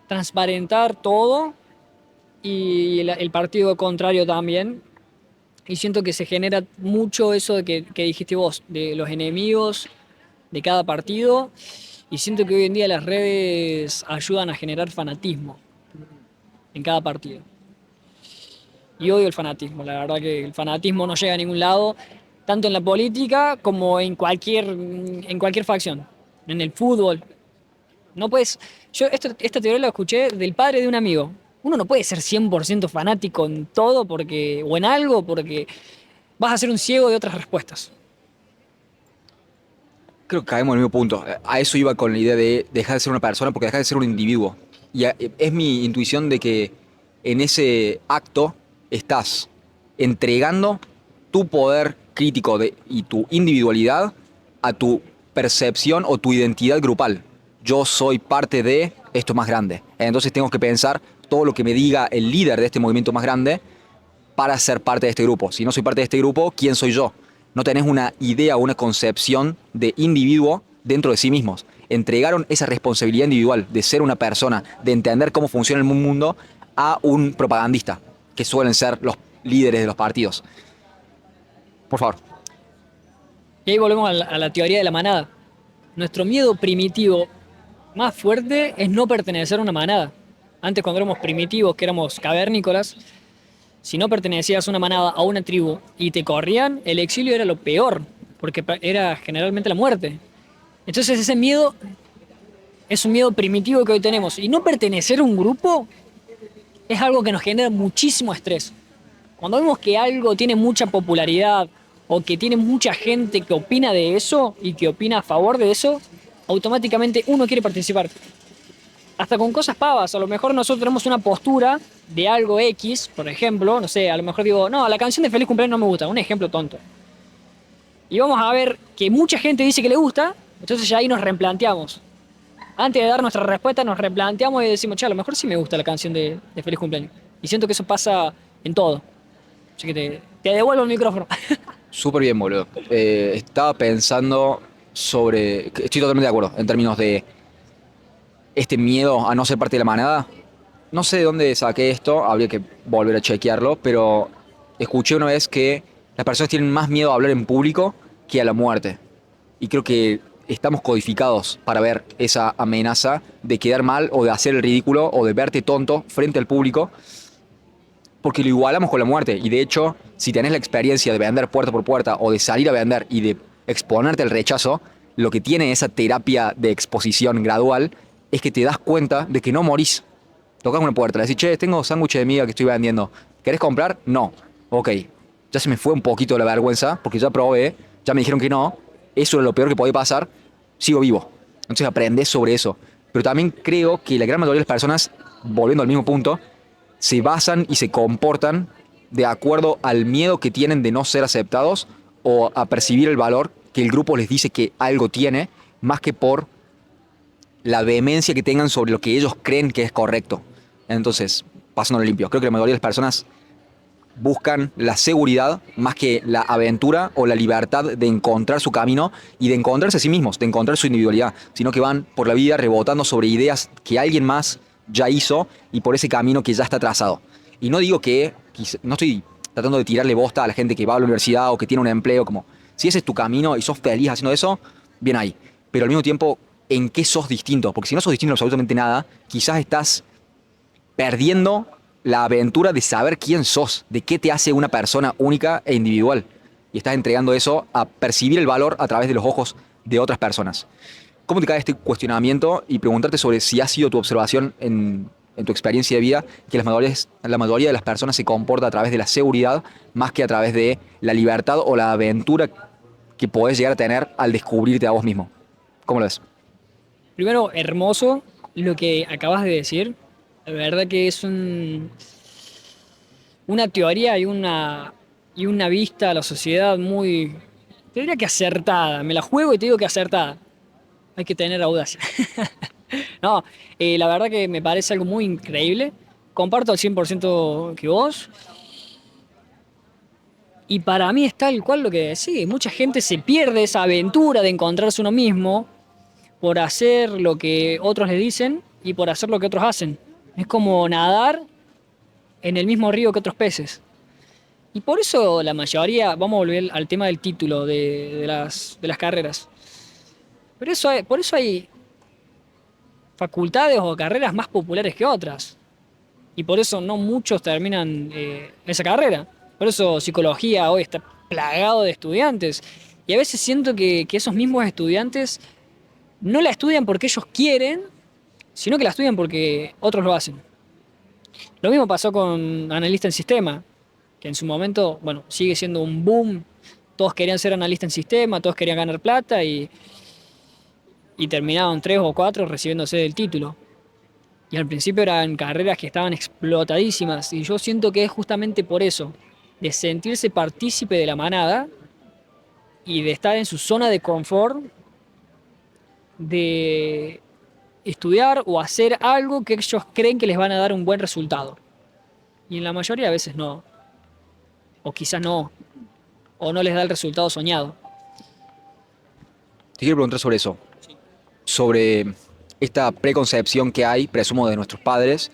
transparentar todo y el partido contrario también. Y siento que se genera mucho eso de que dijiste vos, de los enemigos de cada partido. Y siento que hoy en día las redes ayudan a generar fanatismo en cada partido. Y odio el fanatismo, la verdad que el fanatismo no llega a ningún lado, tanto en la política como en cualquier facción, en el fútbol. No puedes, esta teoría la escuché del padre de un amigo. Uno no puede ser 100% fanático en todo o en algo porque vas a ser un ciego de otras respuestas. Creo que caemos en el mismo punto. A eso iba con la idea de dejar de ser una persona porque dejar de ser un individuo. Es mi intuición de que en ese acto estás entregando tu poder crítico y tu individualidad a tu percepción o tu identidad grupal. Yo soy parte de esto más grande. Entonces tengo que pensar todo lo que me diga el líder de este movimiento más grande para ser parte de este grupo. Si no soy parte de este grupo, ¿quién soy yo? No tenés una idea o una concepción de individuo dentro de sí mismos. Entregaron esa responsabilidad individual de ser una persona, de entender cómo funciona el mundo a un propagandista, que suelen ser los líderes de los partidos. Por favor. Y ahí volvemos a la teoría de la manada. Nuestro miedo primitivo más fuerte es no pertenecer a una manada. Antes, cuando éramos primitivos, que éramos cavernícolas, si no pertenecías a una manada, a una tribu, y te corrían, el exilio era lo peor, porque era generalmente la muerte. Entonces ese miedo es un miedo primitivo que hoy tenemos. Y no pertenecer a un grupo es algo que nos genera muchísimo estrés. Cuando vemos que algo tiene mucha popularidad o que tiene mucha gente que opina de eso y que opina a favor de eso, automáticamente uno quiere participar. Hasta con cosas pavas, a lo mejor nosotros tenemos una postura de algo X, por ejemplo, no sé, a lo mejor digo, no, la canción de Feliz Cumpleaños no me gusta, un ejemplo tonto. Y vamos a ver que mucha gente dice que le gusta, entonces ya ahí nos replanteamos. antes de dar nuestra respuesta nos replanteamos y decimos, che, a lo mejor sí me gusta la canción de Feliz Cumpleaños. Y siento que eso pasa en todo. Así que te devuelvo el micrófono. Súper bien, boludo. Estaba pensando sobre... Estoy totalmente de acuerdo en términos de este miedo a no ser parte de la manada. No sé de dónde saqué esto, habría que volver a chequearlo, pero escuché una vez que las personas tienen más miedo a hablar en público que a la muerte. Y creo que estamos codificados para ver esa amenaza de quedar mal o de hacer el ridículo o de verte tonto frente al público, porque lo igualamos con la muerte. Y de hecho, si tenés la experiencia de vender puerta por puerta o de salir a vender y de exponerte al rechazo, lo que tiene esa terapia de exposición gradual es que te das cuenta de que no morís. Tocas una puerta, le decís, che, tengo sándwich de miga que estoy vendiendo. ¿Querés comprar? No. Ok. Ya se me fue un poquito la vergüenza, porque ya probé, ya me dijeron que no. Eso es lo peor que podía pasar. Sigo vivo. Entonces aprendes sobre eso. Pero también creo que la gran mayoría de las personas, volviendo al mismo punto, se basan y se comportan de acuerdo al miedo que tienen de no ser aceptados o a percibir el valor que el grupo les dice que algo tiene, más que por la vehemencia que tengan sobre lo que ellos creen que es correcto. Entonces, pasándolo limpio, creo que la mayoría de las personas buscan la seguridad más que la aventura o la libertad de encontrar su camino y de encontrarse a sí mismos, de encontrar su individualidad, sino que van por la vida rebotando sobre ideas que alguien más ya hizo y por ese camino que ya está trazado. Y no digo que, no estoy tratando de tirarle bosta a la gente que va a la universidad o que tiene un empleo, como si ese es tu camino y sos feliz haciendo eso, bien ahí. Pero al mismo tiempo, ¿en qué sos distinto? Porque si no sos distinto en absolutamente nada, quizás estás perdiendo la aventura de saber quién sos, de qué te hace una persona única e individual. Y estás entregando eso a percibir el valor a través de los ojos de otras personas. ¿Cómo te cae este cuestionamiento y preguntarte sobre si ha sido tu observación en tu experiencia de vida que la mayoría de las personas se comporta a través de la seguridad más que a través de la libertad o la aventura que podés llegar a tener al descubrirte a vos mismo? ¿Cómo lo ves? Primero, hermoso lo que acabas de decir. La verdad que es una teoría y una vista a la sociedad muy, te diría que acertada. Me la juego y te digo que acertada. Hay que tener audacia. No, la verdad que me parece algo muy increíble. Comparto al 100% que vos. Y para mí es tal cual lo que decís. Mucha gente se pierde esa aventura de encontrarse uno mismo por hacer lo que otros le dicen y por hacer lo que otros hacen. Es como nadar en el mismo río que otros peces. Y por eso la mayoría, vamos a volver al tema del título de las carreras. Por eso hay facultades o carreras más populares que otras. Y por eso no muchos terminan esa carrera. Por eso psicología hoy está plagado de estudiantes. Y a veces siento que esos mismos estudiantes no la estudian porque ellos quieren, sino que la estudian porque otros lo hacen. Lo mismo pasó con analista en sistema, que en su momento, bueno, sigue siendo un boom. Todos querían ser analista en sistema, todos querían ganar plata y terminaban 3 o 4 recibiéndose del título. Y al principio eran carreras que estaban explotadísimas y yo siento que es justamente por eso, de sentirse partícipe de la manada y de estar en su zona de confort, de estudiar o hacer algo que ellos creen que les van a dar un buen resultado. Y en la mayoría de veces no, o quizás no, o no les da el resultado soñado. Te quiero preguntar sobre eso, sobre esta preconcepción que hay, presumo, de nuestros padres,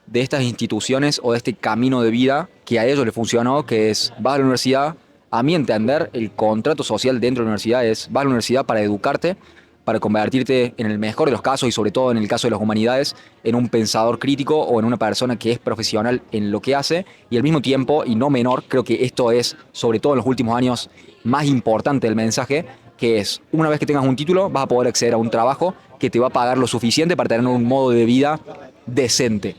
de estas instituciones o de este camino de vida que a ellos les funcionó, que es, vas a la universidad. A mi entender, el contrato social dentro de la universidad es, vas a la universidad para educarte, para convertirte en el mejor de los casos y sobre todo en el caso de las humanidades, en un pensador crítico o en una persona que es profesional en lo que hace y al mismo tiempo, y no menor, creo que esto es, sobre todo en los últimos años, más importante del mensaje, que es, una vez que tengas un título, vas a poder acceder a un trabajo que te va a pagar lo suficiente para tener un modo de vida decente.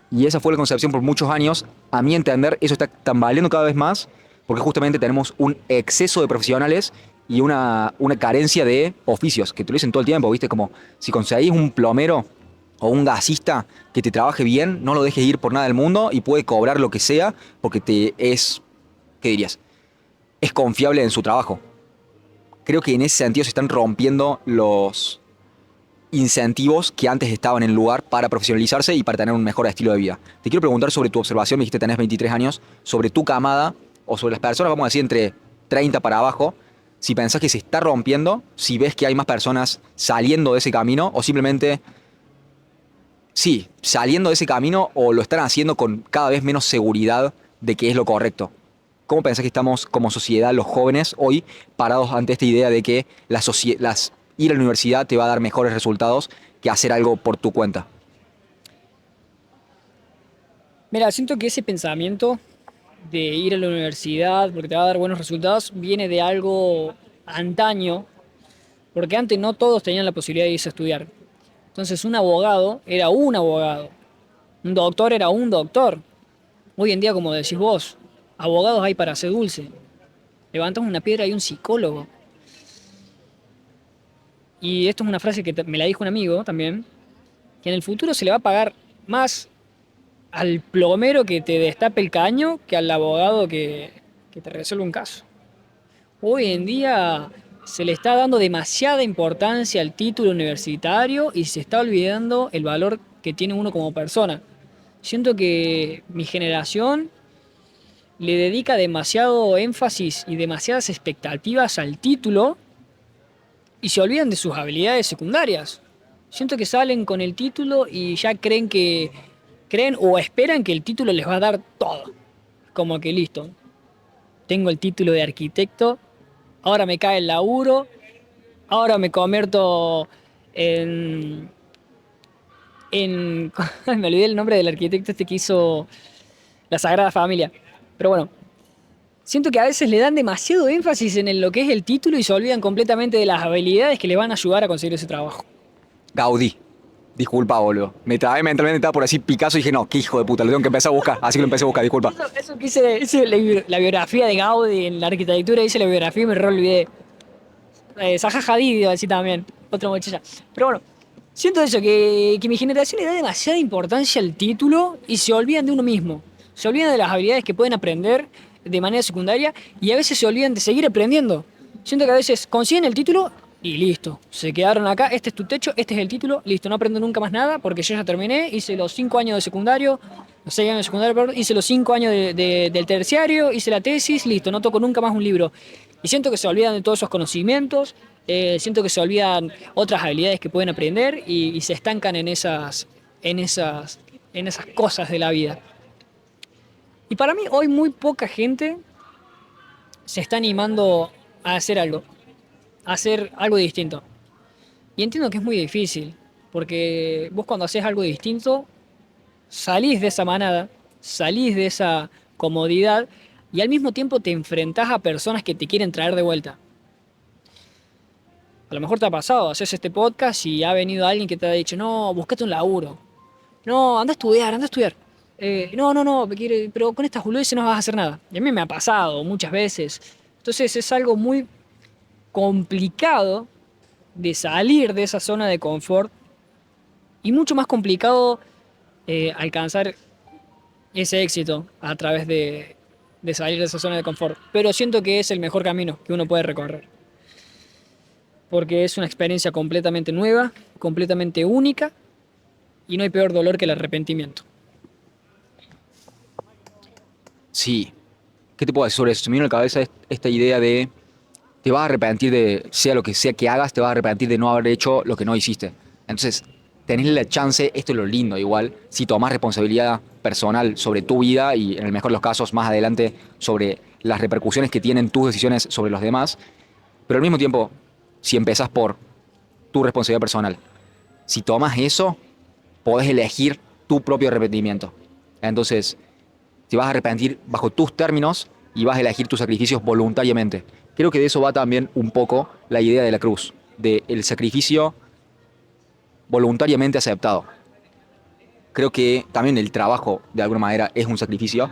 Y esa fue la concepción por muchos años. A mi entender, eso está tambaleando cada vez más porque justamente tenemos un exceso de profesionales y una carencia de oficios, que te lo dicen todo el tiempo, ¿viste? Como si conseguís un plomero o un gasista que te trabaje bien, no lo dejes ir por nada del mundo y puede cobrar lo que sea porque ¿qué dirías? Es confiable en su trabajo. Creo que en ese sentido se están rompiendo incentivos que antes estaban en lugar para profesionalizarse y para tener un mejor estilo de vida. Te quiero preguntar sobre tu observación, me dijiste que tenés 23 años, sobre tu camada o sobre las personas, vamos a decir, entre 30 para abajo, si pensás que se está rompiendo, si ves que hay más personas saliendo de ese camino o simplemente, sí, saliendo de ese camino o lo están haciendo con cada vez menos seguridad de que es lo correcto. ¿Cómo pensás que estamos como sociedad, los jóvenes, hoy parados ante esta idea de que ir a la universidad te va a dar mejores resultados que hacer algo por tu cuenta? Mira, siento que ese pensamiento de ir a la universidad porque te va a dar buenos resultados viene de algo antaño, porque antes no todos tenían la posibilidad de irse a estudiar. Entonces un abogado era un abogado, un doctor era un doctor. Hoy en día, como decís vos, abogados hay para hacer dulce. Levantas una piedra y hay un psicólogo. Y esto es una frase que me la dijo un amigo también, que en el futuro se le va a pagar más al plomero que te destape el caño que al abogado que te resuelve un caso. Hoy en día se le está dando demasiada importancia al título universitario y se está olvidando el valor que tiene uno como persona. Siento que mi generación le dedica demasiado énfasis y demasiadas expectativas al título y se olvidan de sus habilidades secundarias. Siento que salen con el título y ya creen o esperan que el título les va a dar todo. Como que listo, tengo el título de arquitecto, ahora me cae el laburo, ahora me convierto en me olvidé el nombre del arquitecto este que hizo la Sagrada Familia. Pero bueno, siento que a veces le dan demasiado énfasis en lo que es el título y se olvidan completamente de las habilidades que le van a ayudar a conseguir ese trabajo. Gaudí. Disculpa, boludo. Me trabé mentalmente, estaba por decir Picasso y dije, no, qué hijo de puta, lo tengo que empezar a buscar. Así que lo empecé a buscar, disculpa. Eso que hice la biografía de Gaudí en la arquitectura, hice la biografía y me re olvidé. Zaha Hadid iba a decir también, otra muchacha. Pero bueno, siento eso, que mi generación le da demasiada importancia al título y se olvidan de uno mismo. Se olvidan de las habilidades que pueden aprender de manera secundaria y a veces se olvidan de seguir aprendiendo. Siento que a veces consiguen el título y listo. Se quedaron acá, este es tu techo, este es el título, listo, no aprendo nunca más nada porque yo ya terminé, hice los 5 años de secundario, los 6 años de secundario, perdón, hice los 5 años del terciario, hice la tesis, listo, no toco nunca más un libro. Y siento que se olvidan de todos esos conocimientos, siento que se olvidan otras habilidades que pueden aprender y se estancan en esas cosas de la vida. Y para mí hoy muy poca gente se está animando a hacer algo distinto. Y entiendo que es muy difícil, porque vos cuando haces algo distinto, salís de esa manada, salís de esa comodidad y al mismo tiempo te enfrentás a personas que te quieren traer de vuelta. A lo mejor te ha pasado, haces este podcast y ha venido alguien que te ha dicho, no, buscate un laburo. No, anda a estudiar, anda a estudiar. No, pero con estas boludeces no vas a hacer nada. Y a mí me ha pasado muchas veces. Entonces es algo muy complicado de salir de esa zona de confort y mucho más complicado alcanzar ese éxito a través de salir de esa zona de confort. Pero siento que es el mejor camino que uno puede recorrer. Porque es una experiencia completamente nueva, completamente única y no hay peor dolor que el arrepentimiento. Sí. ¿Qué te puedo decir sobre eso? Se me vino a la cabeza esta idea de te vas a arrepentir de, sea lo que sea que hagas, te vas a arrepentir de no haber hecho lo que no hiciste. Entonces, tenés la chance, esto es lo lindo igual, si tomás responsabilidad personal sobre tu vida y en el mejor de los casos más adelante sobre las repercusiones que tienen tus decisiones sobre los demás, pero al mismo tiempo, si empezás por tu responsabilidad personal, si tomas eso, podés elegir tu propio arrepentimiento. Entonces, te vas a arrepentir bajo tus términos y vas a elegir tus sacrificios voluntariamente. Creo que de eso va también un poco la idea de la cruz, del sacrificio voluntariamente aceptado. Creo que también el trabajo, de alguna manera, es un sacrificio.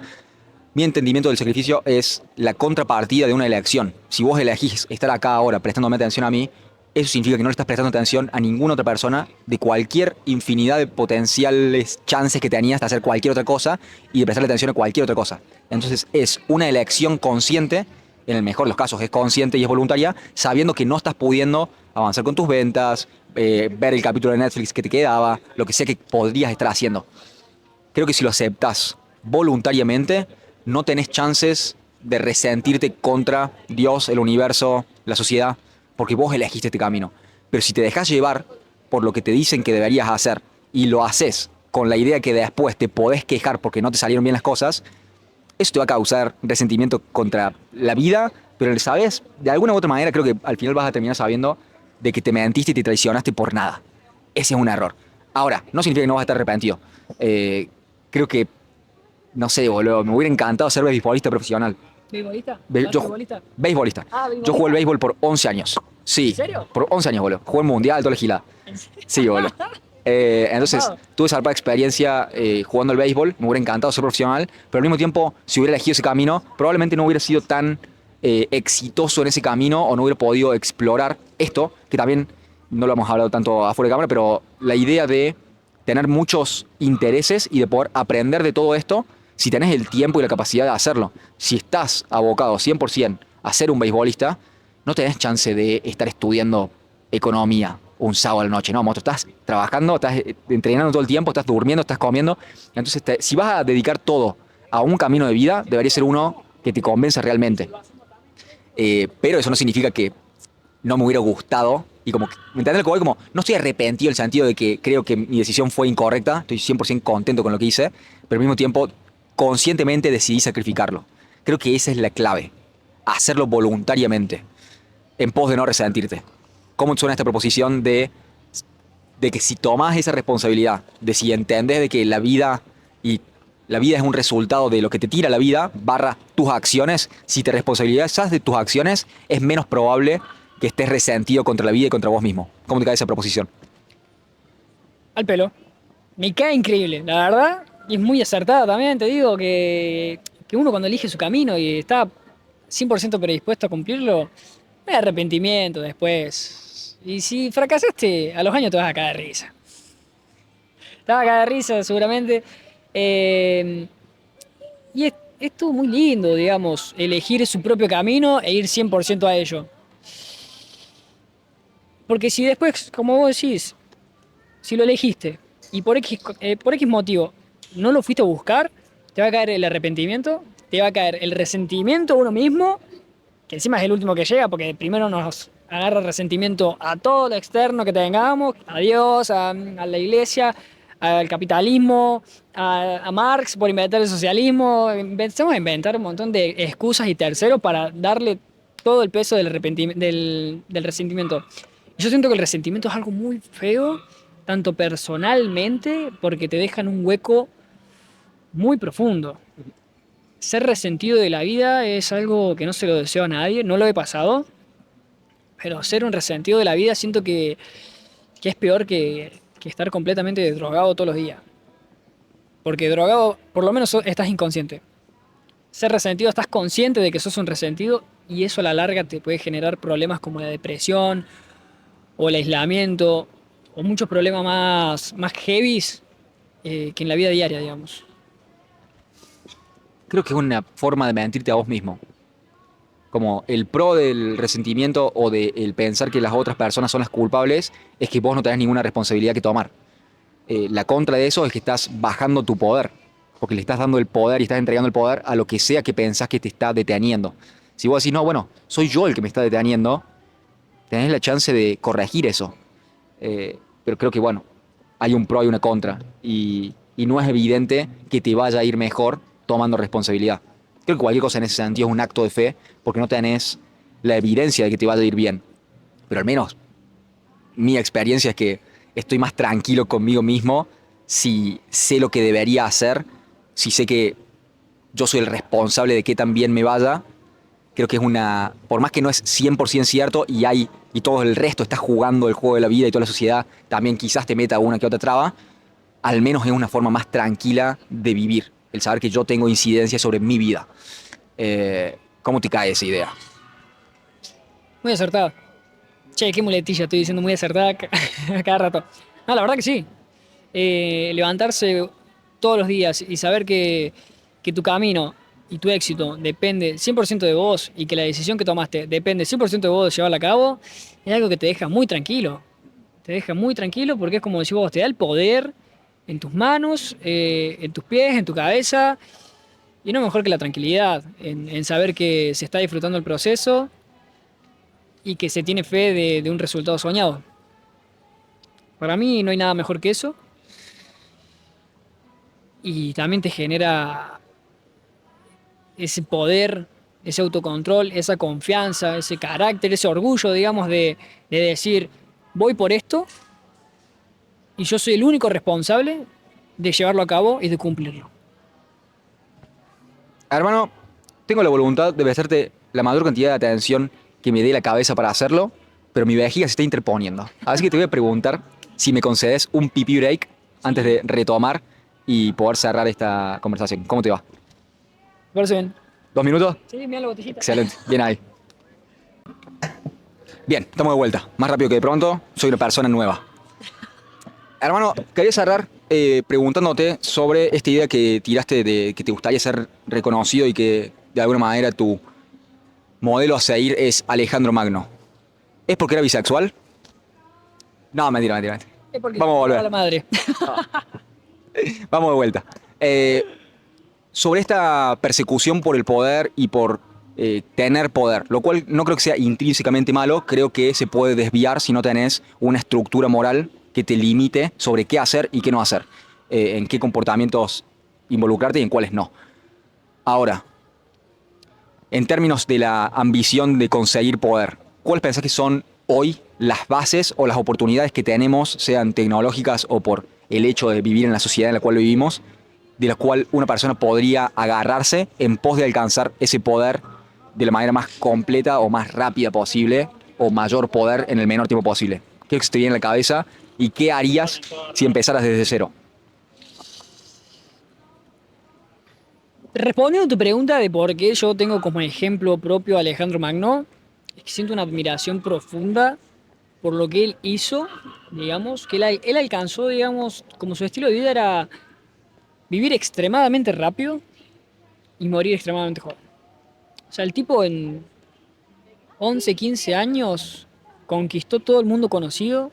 Mi entendimiento del sacrificio es la contrapartida de una elección. Si vos elegís estar acá ahora prestándome atención a mí, eso significa que no le estás prestando atención a ninguna otra persona de cualquier infinidad de potenciales chances que tenías de hacer cualquier otra cosa y de prestarle atención a cualquier otra cosa. Entonces es una elección consciente, en el mejor de los casos es consciente y es voluntaria, sabiendo que no estás pudiendo avanzar con tus ventas, ver el capítulo de Netflix que te quedaba, lo que sea que podrías estar haciendo. Creo que si lo aceptas voluntariamente, no tenés chances de resentirte contra Dios, el universo, la sociedad, porque vos elegiste este camino. Pero si te dejas llevar por lo que te dicen que deberías hacer y lo haces con la idea que después te podés quejar porque no te salieron bien las cosas, eso te va a causar resentimiento contra la vida, pero, ¿sabes? De alguna u otra manera creo que al final vas a terminar sabiendo de que te mentiste y te traicionaste por nada. Ese es un error. Ahora, no significa que no vas a estar arrepentido. Creo que, no sé, boludo, me hubiera encantado ser beisbolista profesional. ¿Beisbolista? Yo, ¿Beisbolista? beisbolista. Ah, Yo jugué el beisbolista. béisbol por 11 años. Sí, ¿En serio? por 11 años, boludo. Jugué el mundial, toda la gilada. Sí, boludo. Entonces, Copado. tuve esa experiencia jugando al béisbol. Me hubiera encantado ser profesional, pero al mismo tiempo, si hubiera elegido ese camino, probablemente no hubiera sido tan exitoso en ese camino o no hubiera podido explorar esto, que también no lo hemos hablado tanto afuera de cámara, pero la idea de tener muchos intereses y de poder aprender de todo esto si tenés el tiempo y la capacidad de hacerlo. Si estás abocado 100% a ser un beisbolista, no tenés chance de estar estudiando economía un sábado a la noche. No, monstruo, estás trabajando, estás entrenando todo el tiempo, estás durmiendo, estás comiendo. Entonces, si vas a dedicar todo a un camino de vida, debería ser uno que te convenza realmente. Pero eso no significa que no me hubiera gustado. Y como, ¿me entiendes lo que voy? Como, no estoy arrepentido en el sentido de que creo que mi decisión fue incorrecta. Estoy 100% contento con lo que hice. Pero al mismo tiempo, conscientemente decidí sacrificarlo. Creo que esa es la clave. Hacerlo voluntariamente. En pos de no resentirte. ¿Cómo suena esta proposición de que si tomas esa responsabilidad, de si entendés de que la vida y la vida es un resultado de lo que te tira la vida, barra tus acciones, si te responsabilizas de tus acciones, es menos probable que estés resentido contra la vida y contra vos mismo. ¿Cómo te cae esa proposición? Al pelo. Me cae increíble, la verdad. Y es muy acertada también, te digo, que uno cuando elige su camino y está 100% predispuesto a cumplirlo, no hay arrepentimiento después. Y si fracasaste, a los años te vas a caer de risa. Te vas a caer de risa seguramente. Eh, y es todo muy lindo, digamos, elegir su propio camino e ir 100% a ello. Porque si después, como vos decís, si lo elegiste y por X motivo no lo fuiste a buscar, te va a caer el arrepentimiento, te va a caer el resentimiento a uno mismo, que encima es el último que llega, porque primero nos agarra resentimiento a todo lo externo que tengamos, a Dios, a la iglesia, al capitalismo, a Marx por inventar el socialismo. Empezamos a inventar un montón de excusas y terceros para darle todo el peso del resentimiento. Y yo siento que el resentimiento es algo muy feo, tanto personalmente, porque te deja en un hueco muy profundo. Ser resentido de la vida es algo que no se lo deseo a nadie, no lo he pasado, pero ser un resentido de la vida siento que es peor que estar completamente drogado todos los días. Porque drogado, por lo menos estás inconsciente. Ser resentido, estás consciente de que sos un resentido y eso a la larga te puede generar problemas como la depresión o el aislamiento o muchos problemas más heavies que en la vida diaria, digamos. Creo que es una forma de mentirte a vos mismo. Como el pro del resentimiento o del pensar que las otras personas son las culpables es que vos no tenés ninguna responsabilidad que tomar. La contra de eso es que estás bajando tu poder, porque le estás dando el poder y estás entregando el poder a lo que sea que pensás que te está deteniendo. Si vos decís, no, bueno, soy yo el que me está deteniendo, tenés la chance de corregir eso. Pero creo que, bueno, hay un pro y una contra. Y no es evidente que te vaya a ir mejor tomando responsabilidad. Creo que cualquier cosa en ese sentido es un acto de fe, porque no tenés la evidencia de que te vaya a ir bien. Pero al menos mi experiencia es que estoy más tranquilo conmigo mismo si sé lo que debería hacer, si sé que yo soy el responsable de que tan bien me vaya. Creo que es una, por más que no es 100% cierto y todo el resto está jugando el juego de la vida y toda la sociedad también quizás te meta una que otra traba, al menos es una forma más tranquila de vivir, el saber que yo tengo incidencia sobre mi vida. ¿Cómo te cae esa idea? Muy acertada. Che, qué muletilla, estoy diciendo muy acertada a cada rato. No, la verdad que sí. Levantarse todos los días y saber que tu camino y tu éxito depende 100% de vos y que la decisión que tomaste depende 100% de vos de llevarla a cabo, es algo que te deja muy tranquilo. Te deja muy tranquilo porque es como decís vos, te da el poder en tus manos, en tus pies, en tu cabeza. Y no mejor que la tranquilidad, en saber que se está disfrutando el proceso y que se tiene fe de un resultado soñado. Para mí no hay nada mejor que eso. Y también te genera ese poder, ese autocontrol, esa confianza, ese carácter, ese orgullo, digamos, de decir, voy por esto y yo soy el único responsable de llevarlo a cabo y de cumplirlo. Hermano, tengo la voluntad de prestarte la mayor cantidad de atención que me dé la cabeza para hacerlo, pero mi vejiga se está interponiendo. Así que te voy a preguntar si me concedes un pipí break antes de retomar y poder cerrar esta conversación. ¿Cómo te va? ¿Me parece bien? ¿2 minutos? Sí, mira la botellita. Excelente, bien ahí. Bien, estamos de vuelta. Más rápido que de pronto, soy una persona nueva. Hermano, quería cerrar preguntándote sobre esta idea que tiraste de que te gustaría ser reconocido y que de alguna manera tu modelo a seguir es Alejandro Magno. ¿Es porque era bisexual? No, mentira, mentira, mentira. Es porque Vamos a se a volver. la madre. Vamos de vuelta. Sobre esta persecución por el poder y por tener poder, lo cual no creo que sea intrínsecamente malo, creo que se puede desviar si no tenés una estructura moral que te limite sobre qué hacer y qué no hacer, en qué comportamientos involucrarte y en cuáles no. Ahora, en términos de la ambición de conseguir poder, ¿cuáles pensás que son hoy las bases o las oportunidades que tenemos, sean tecnológicas o por el hecho de vivir en la sociedad en la cual vivimos, de la cual una persona podría agarrarse en pos de alcanzar ese poder de la manera más completa o más rápida posible o mayor poder en el menor tiempo posible? ¿Qué se te viene en la cabeza y qué harías si empezaras desde cero? Respondiendo a tu pregunta de por qué yo tengo como ejemplo propio a Alejandro Magno, es que siento una admiración profunda por lo que él hizo, digamos, que él alcanzó, digamos, como su estilo de vida era vivir extremadamente rápido y morir extremadamente joven. O sea, el tipo en 11, 15 años conquistó todo el mundo conocido,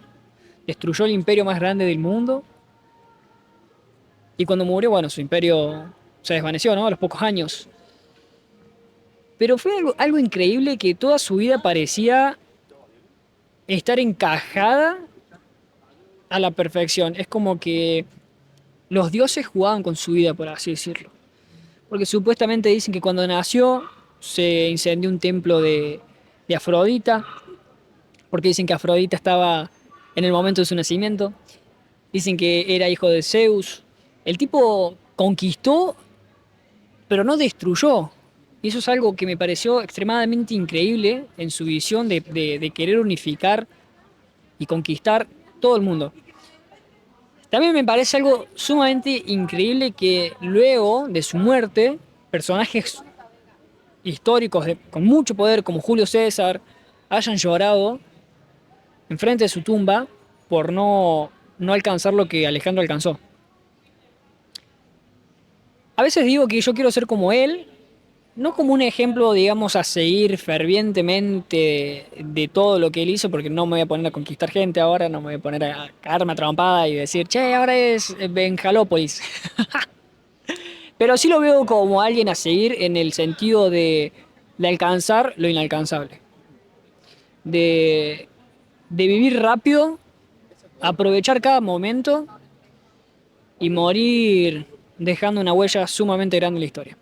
destruyó el imperio más grande del mundo y cuando murió, bueno, su imperio se desvaneció, ¿no? A los pocos años. Pero fue algo increíble que toda su vida parecía estar encajada a la perfección. Es como que los dioses jugaban con su vida, por así decirlo. Porque supuestamente dicen que cuando nació se incendió un templo de Afrodita, porque dicen que Afrodita estaba en el momento de su nacimiento. Dicen que era hijo de Zeus. El tipo conquistó, pero no destruyó. Y eso es algo que me pareció extremadamente increíble en su visión de querer unificar y conquistar todo el mundo. También me parece algo sumamente increíble que luego de su muerte, personajes históricos con mucho poder como Julio César hayan llorado enfrente de su tumba por no alcanzar lo que Alejandro alcanzó. A veces digo que yo quiero ser como él, no como un ejemplo, digamos, a seguir fervientemente de todo lo que él hizo, porque no me voy a poner a conquistar gente ahora, no me voy a poner a cagarme a trompada y decir, che, ahora es Benjalópolis. Pero sí lo veo como alguien a seguir en el sentido de alcanzar lo inalcanzable. De, de vivir rápido, aprovechar cada momento y morir dejando una huella sumamente grande en la historia.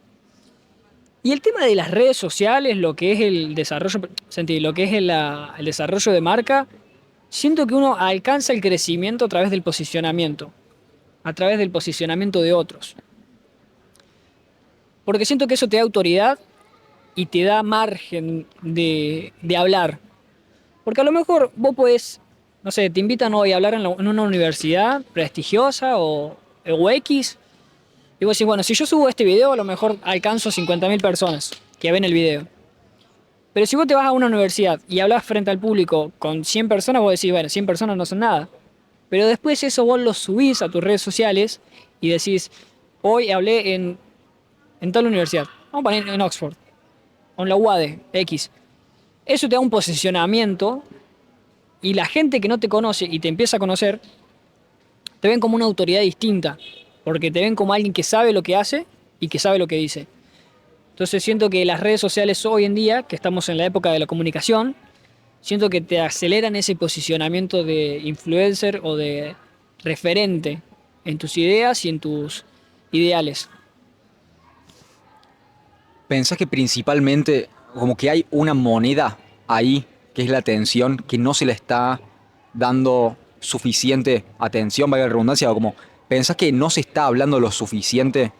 Y el tema de las redes sociales, lo que es el desarrollo, sentí, lo que es el desarrollo de marca, siento que uno alcanza el crecimiento a través del posicionamiento de otros. Porque siento que eso te da autoridad y te da margen de hablar. Porque a lo mejor vos podés, no sé, te invitan hoy a hablar en una universidad prestigiosa o X, y vos decís, bueno, si yo subo este video, a lo mejor alcanzo 50.000 personas que ven el video. Pero si vos te vas a una universidad y hablas frente al público con 100 personas, vos decís, bueno, 100 personas no son nada. Pero después eso vos lo subís a tus redes sociales y decís, hoy hablé en tal universidad. Vamos a poner en Oxford, o en la UADE, X. Eso te da un posicionamiento Y la gente que no te conoce y te empieza a conocer, te ven como una autoridad distinta, porque te ven como alguien que sabe lo que hace y que sabe lo que dice. Entonces siento que las redes sociales hoy en día, que estamos en la época de la comunicación, siento que te aceleran ese posicionamiento de influencer o de referente en tus ideas y en tus ideales. ¿Pensás que principalmente como que hay una moneda ahí, que es la atención, que no se le está dando suficiente atención, valga la redundancia, o como pensás que no se está hablando lo suficiente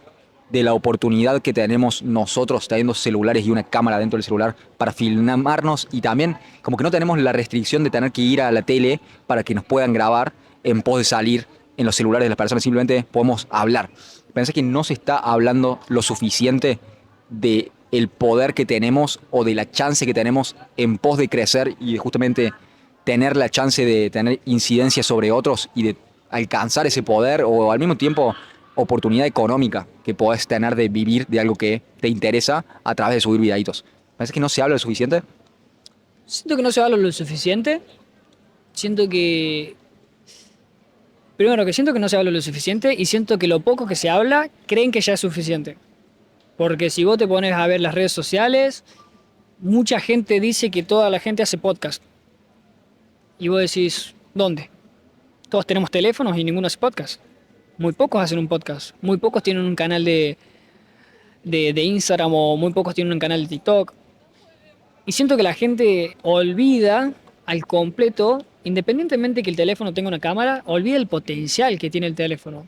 de la oportunidad que tenemos nosotros teniendo celulares y una cámara dentro del celular para filmarnos y también como que no tenemos la restricción de tener que ir a la tele para que nos puedan grabar en pos de salir en los celulares de las personas, simplemente podemos hablar? ¿Pensás que no se está hablando lo suficiente de el poder que tenemos o de la chance que tenemos en pos de crecer y de justamente tener la chance de tener incidencia sobre otros y de alcanzar ese poder o al mismo tiempo oportunidad económica que podés tener de vivir de algo que te interesa a través de subir videitos? ¿Parece que no se habla lo suficiente? Siento que no se habla lo suficiente. Siento que... Primero, que siento que no se habla lo suficiente y siento que lo poco que se habla creen que ya es suficiente. Porque si vos te pones a ver las redes sociales, mucha gente dice que toda la gente hace podcast. Y vos decís, ¿dónde? Todos tenemos teléfonos y ninguno hace podcast. Muy pocos hacen un podcast. Muy pocos tienen un canal de Instagram o muy pocos tienen un canal de TikTok. Y siento que la gente olvida al completo, independientemente que el teléfono tenga una cámara, olvida el potencial que tiene el teléfono.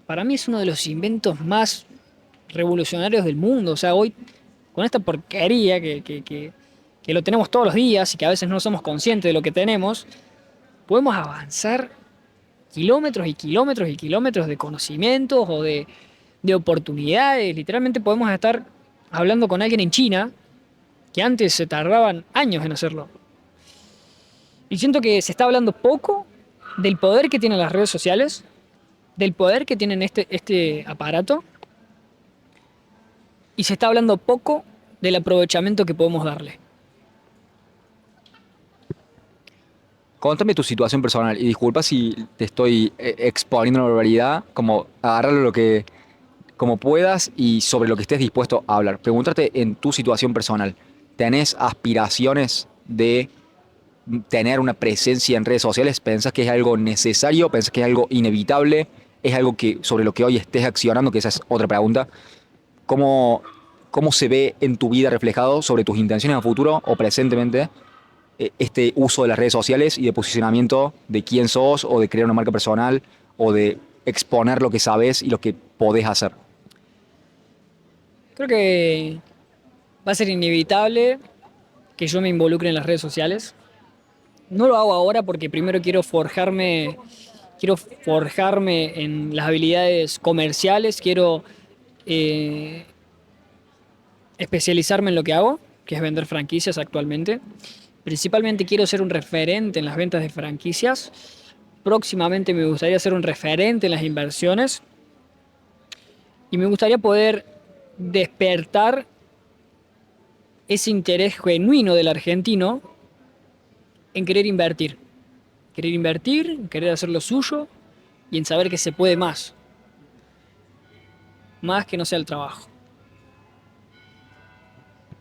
Para mí es uno de los inventos más revolucionarios del mundo. O sea, hoy, con esta porquería que lo tenemos todos los días y que a veces no somos conscientes de lo que tenemos, podemos avanzar kilómetros y kilómetros y kilómetros de conocimientos o de oportunidades. Literalmente podemos estar hablando con alguien en China que antes se tardaban años en hacerlo. Y siento que se está hablando poco del poder que tienen las redes sociales, del poder que tienen este aparato, y se está hablando poco del aprovechamiento que podemos darle. Contame tu situación personal y disculpa si te estoy exponiendo una barbaridad, como agarrarlo lo que como puedas y sobre lo que estés dispuesto a hablar. Pregúntate en tu situación personal, ¿tenés aspiraciones de tener una presencia en redes sociales? ¿Pensás que es algo necesario? ¿Pensás que es algo inevitable? ¿Es algo que sobre lo que hoy estés accionando? Que esa es otra pregunta. ¿Cómo, cómo se ve en tu vida reflejado sobre tus intenciones a futuro o presentemente este uso de las redes sociales y de posicionamiento de quién sos o de crear una marca personal o de exponer lo que sabes y lo que podés hacer? Creo que va a ser inevitable que yo me involucre en las redes sociales. No lo hago ahora porque primero quiero forjarme en las habilidades comerciales, quiero eh, especializarme en lo que hago, que es vender franquicias actualmente. Principalmente quiero ser un referente en las ventas de franquicias. Próximamente me gustaría ser un referente en las inversiones y me gustaría poder despertar ese interés genuino del argentino en querer invertir, en querer hacer lo suyo y en saber que se puede más que no sea el trabajo.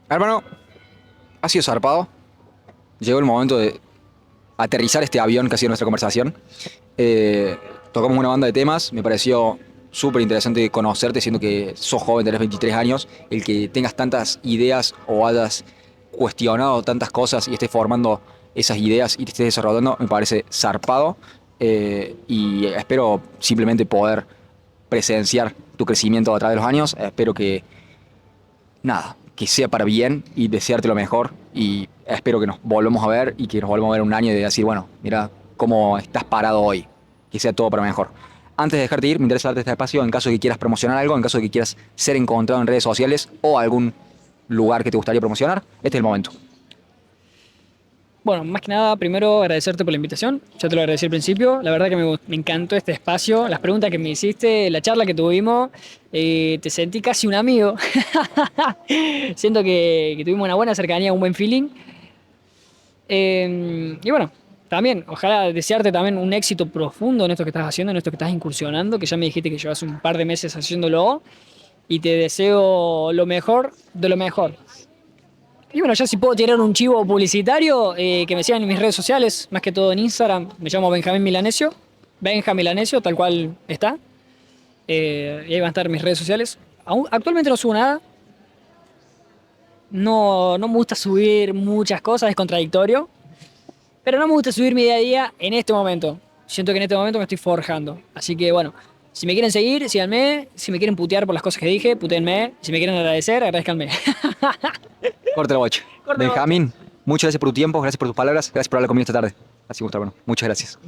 Hermano, ha sido zarpado. Llegó el momento de aterrizar este avión que ha sido nuestra conversación. Eh, Tocamos una banda de temas, me pareció súper interesante conocerte, siendo que sos joven, tenés 23 años, el que tengas tantas ideas o hayas cuestionado tantas cosas y estés formando esas ideas y te estés desarrollando, me parece zarpado. Y espero simplemente poder presenciar tu crecimiento a través de los años. Espero que nada, que sea para bien y desearte lo mejor. Y espero que nos volvamos a ver y que nos volvamos a ver un año y de decir, bueno, mira cómo estás parado hoy. Que sea todo para mejor. Antes de dejarte ir, me interesa darte este espacio en caso de que quieras promocionar algo, en caso de que quieras ser encontrado en redes sociales o algún lugar que te gustaría promocionar. Este es el momento. Bueno, más que nada, primero agradecerte por la invitación. Ya te lo agradecí al principio. La verdad que me encantó este espacio, las preguntas que me hiciste, la charla que tuvimos. Te sentí casi un amigo. Siento que tuvimos una buena cercanía, un buen feeling. Y bueno, también, ojalá desearte también un éxito profundo en esto que estás haciendo, en esto que estás incursionando, que ya me dijiste que llevas un par de meses haciéndolo, y te deseo lo mejor de lo mejor. Y bueno, ya si puedo tirar un chivo publicitario, que me sigan en mis redes sociales, más que todo en Instagram, me llamo Benjamín Milanesio, Benja Milanesio, tal cual está. Y ahí van a estar mis redes sociales. Actualmente no subo nada. No me gusta subir muchas cosas, es contradictorio. Pero no me gusta subir mi día a día en este momento. Siento que en este momento me estoy forjando. Así que bueno, si me quieren seguir, síganme. Si me quieren putear por las cosas que dije, putéenme. Si me quieren agradecer, agradezcanme. Corte la bocha. Corte la bocha. Benjamín, muchas gracias por tu tiempo, gracias por tus palabras, gracias por hablar conmigo esta tarde. Así, Gustavo, bueno, muchas gracias.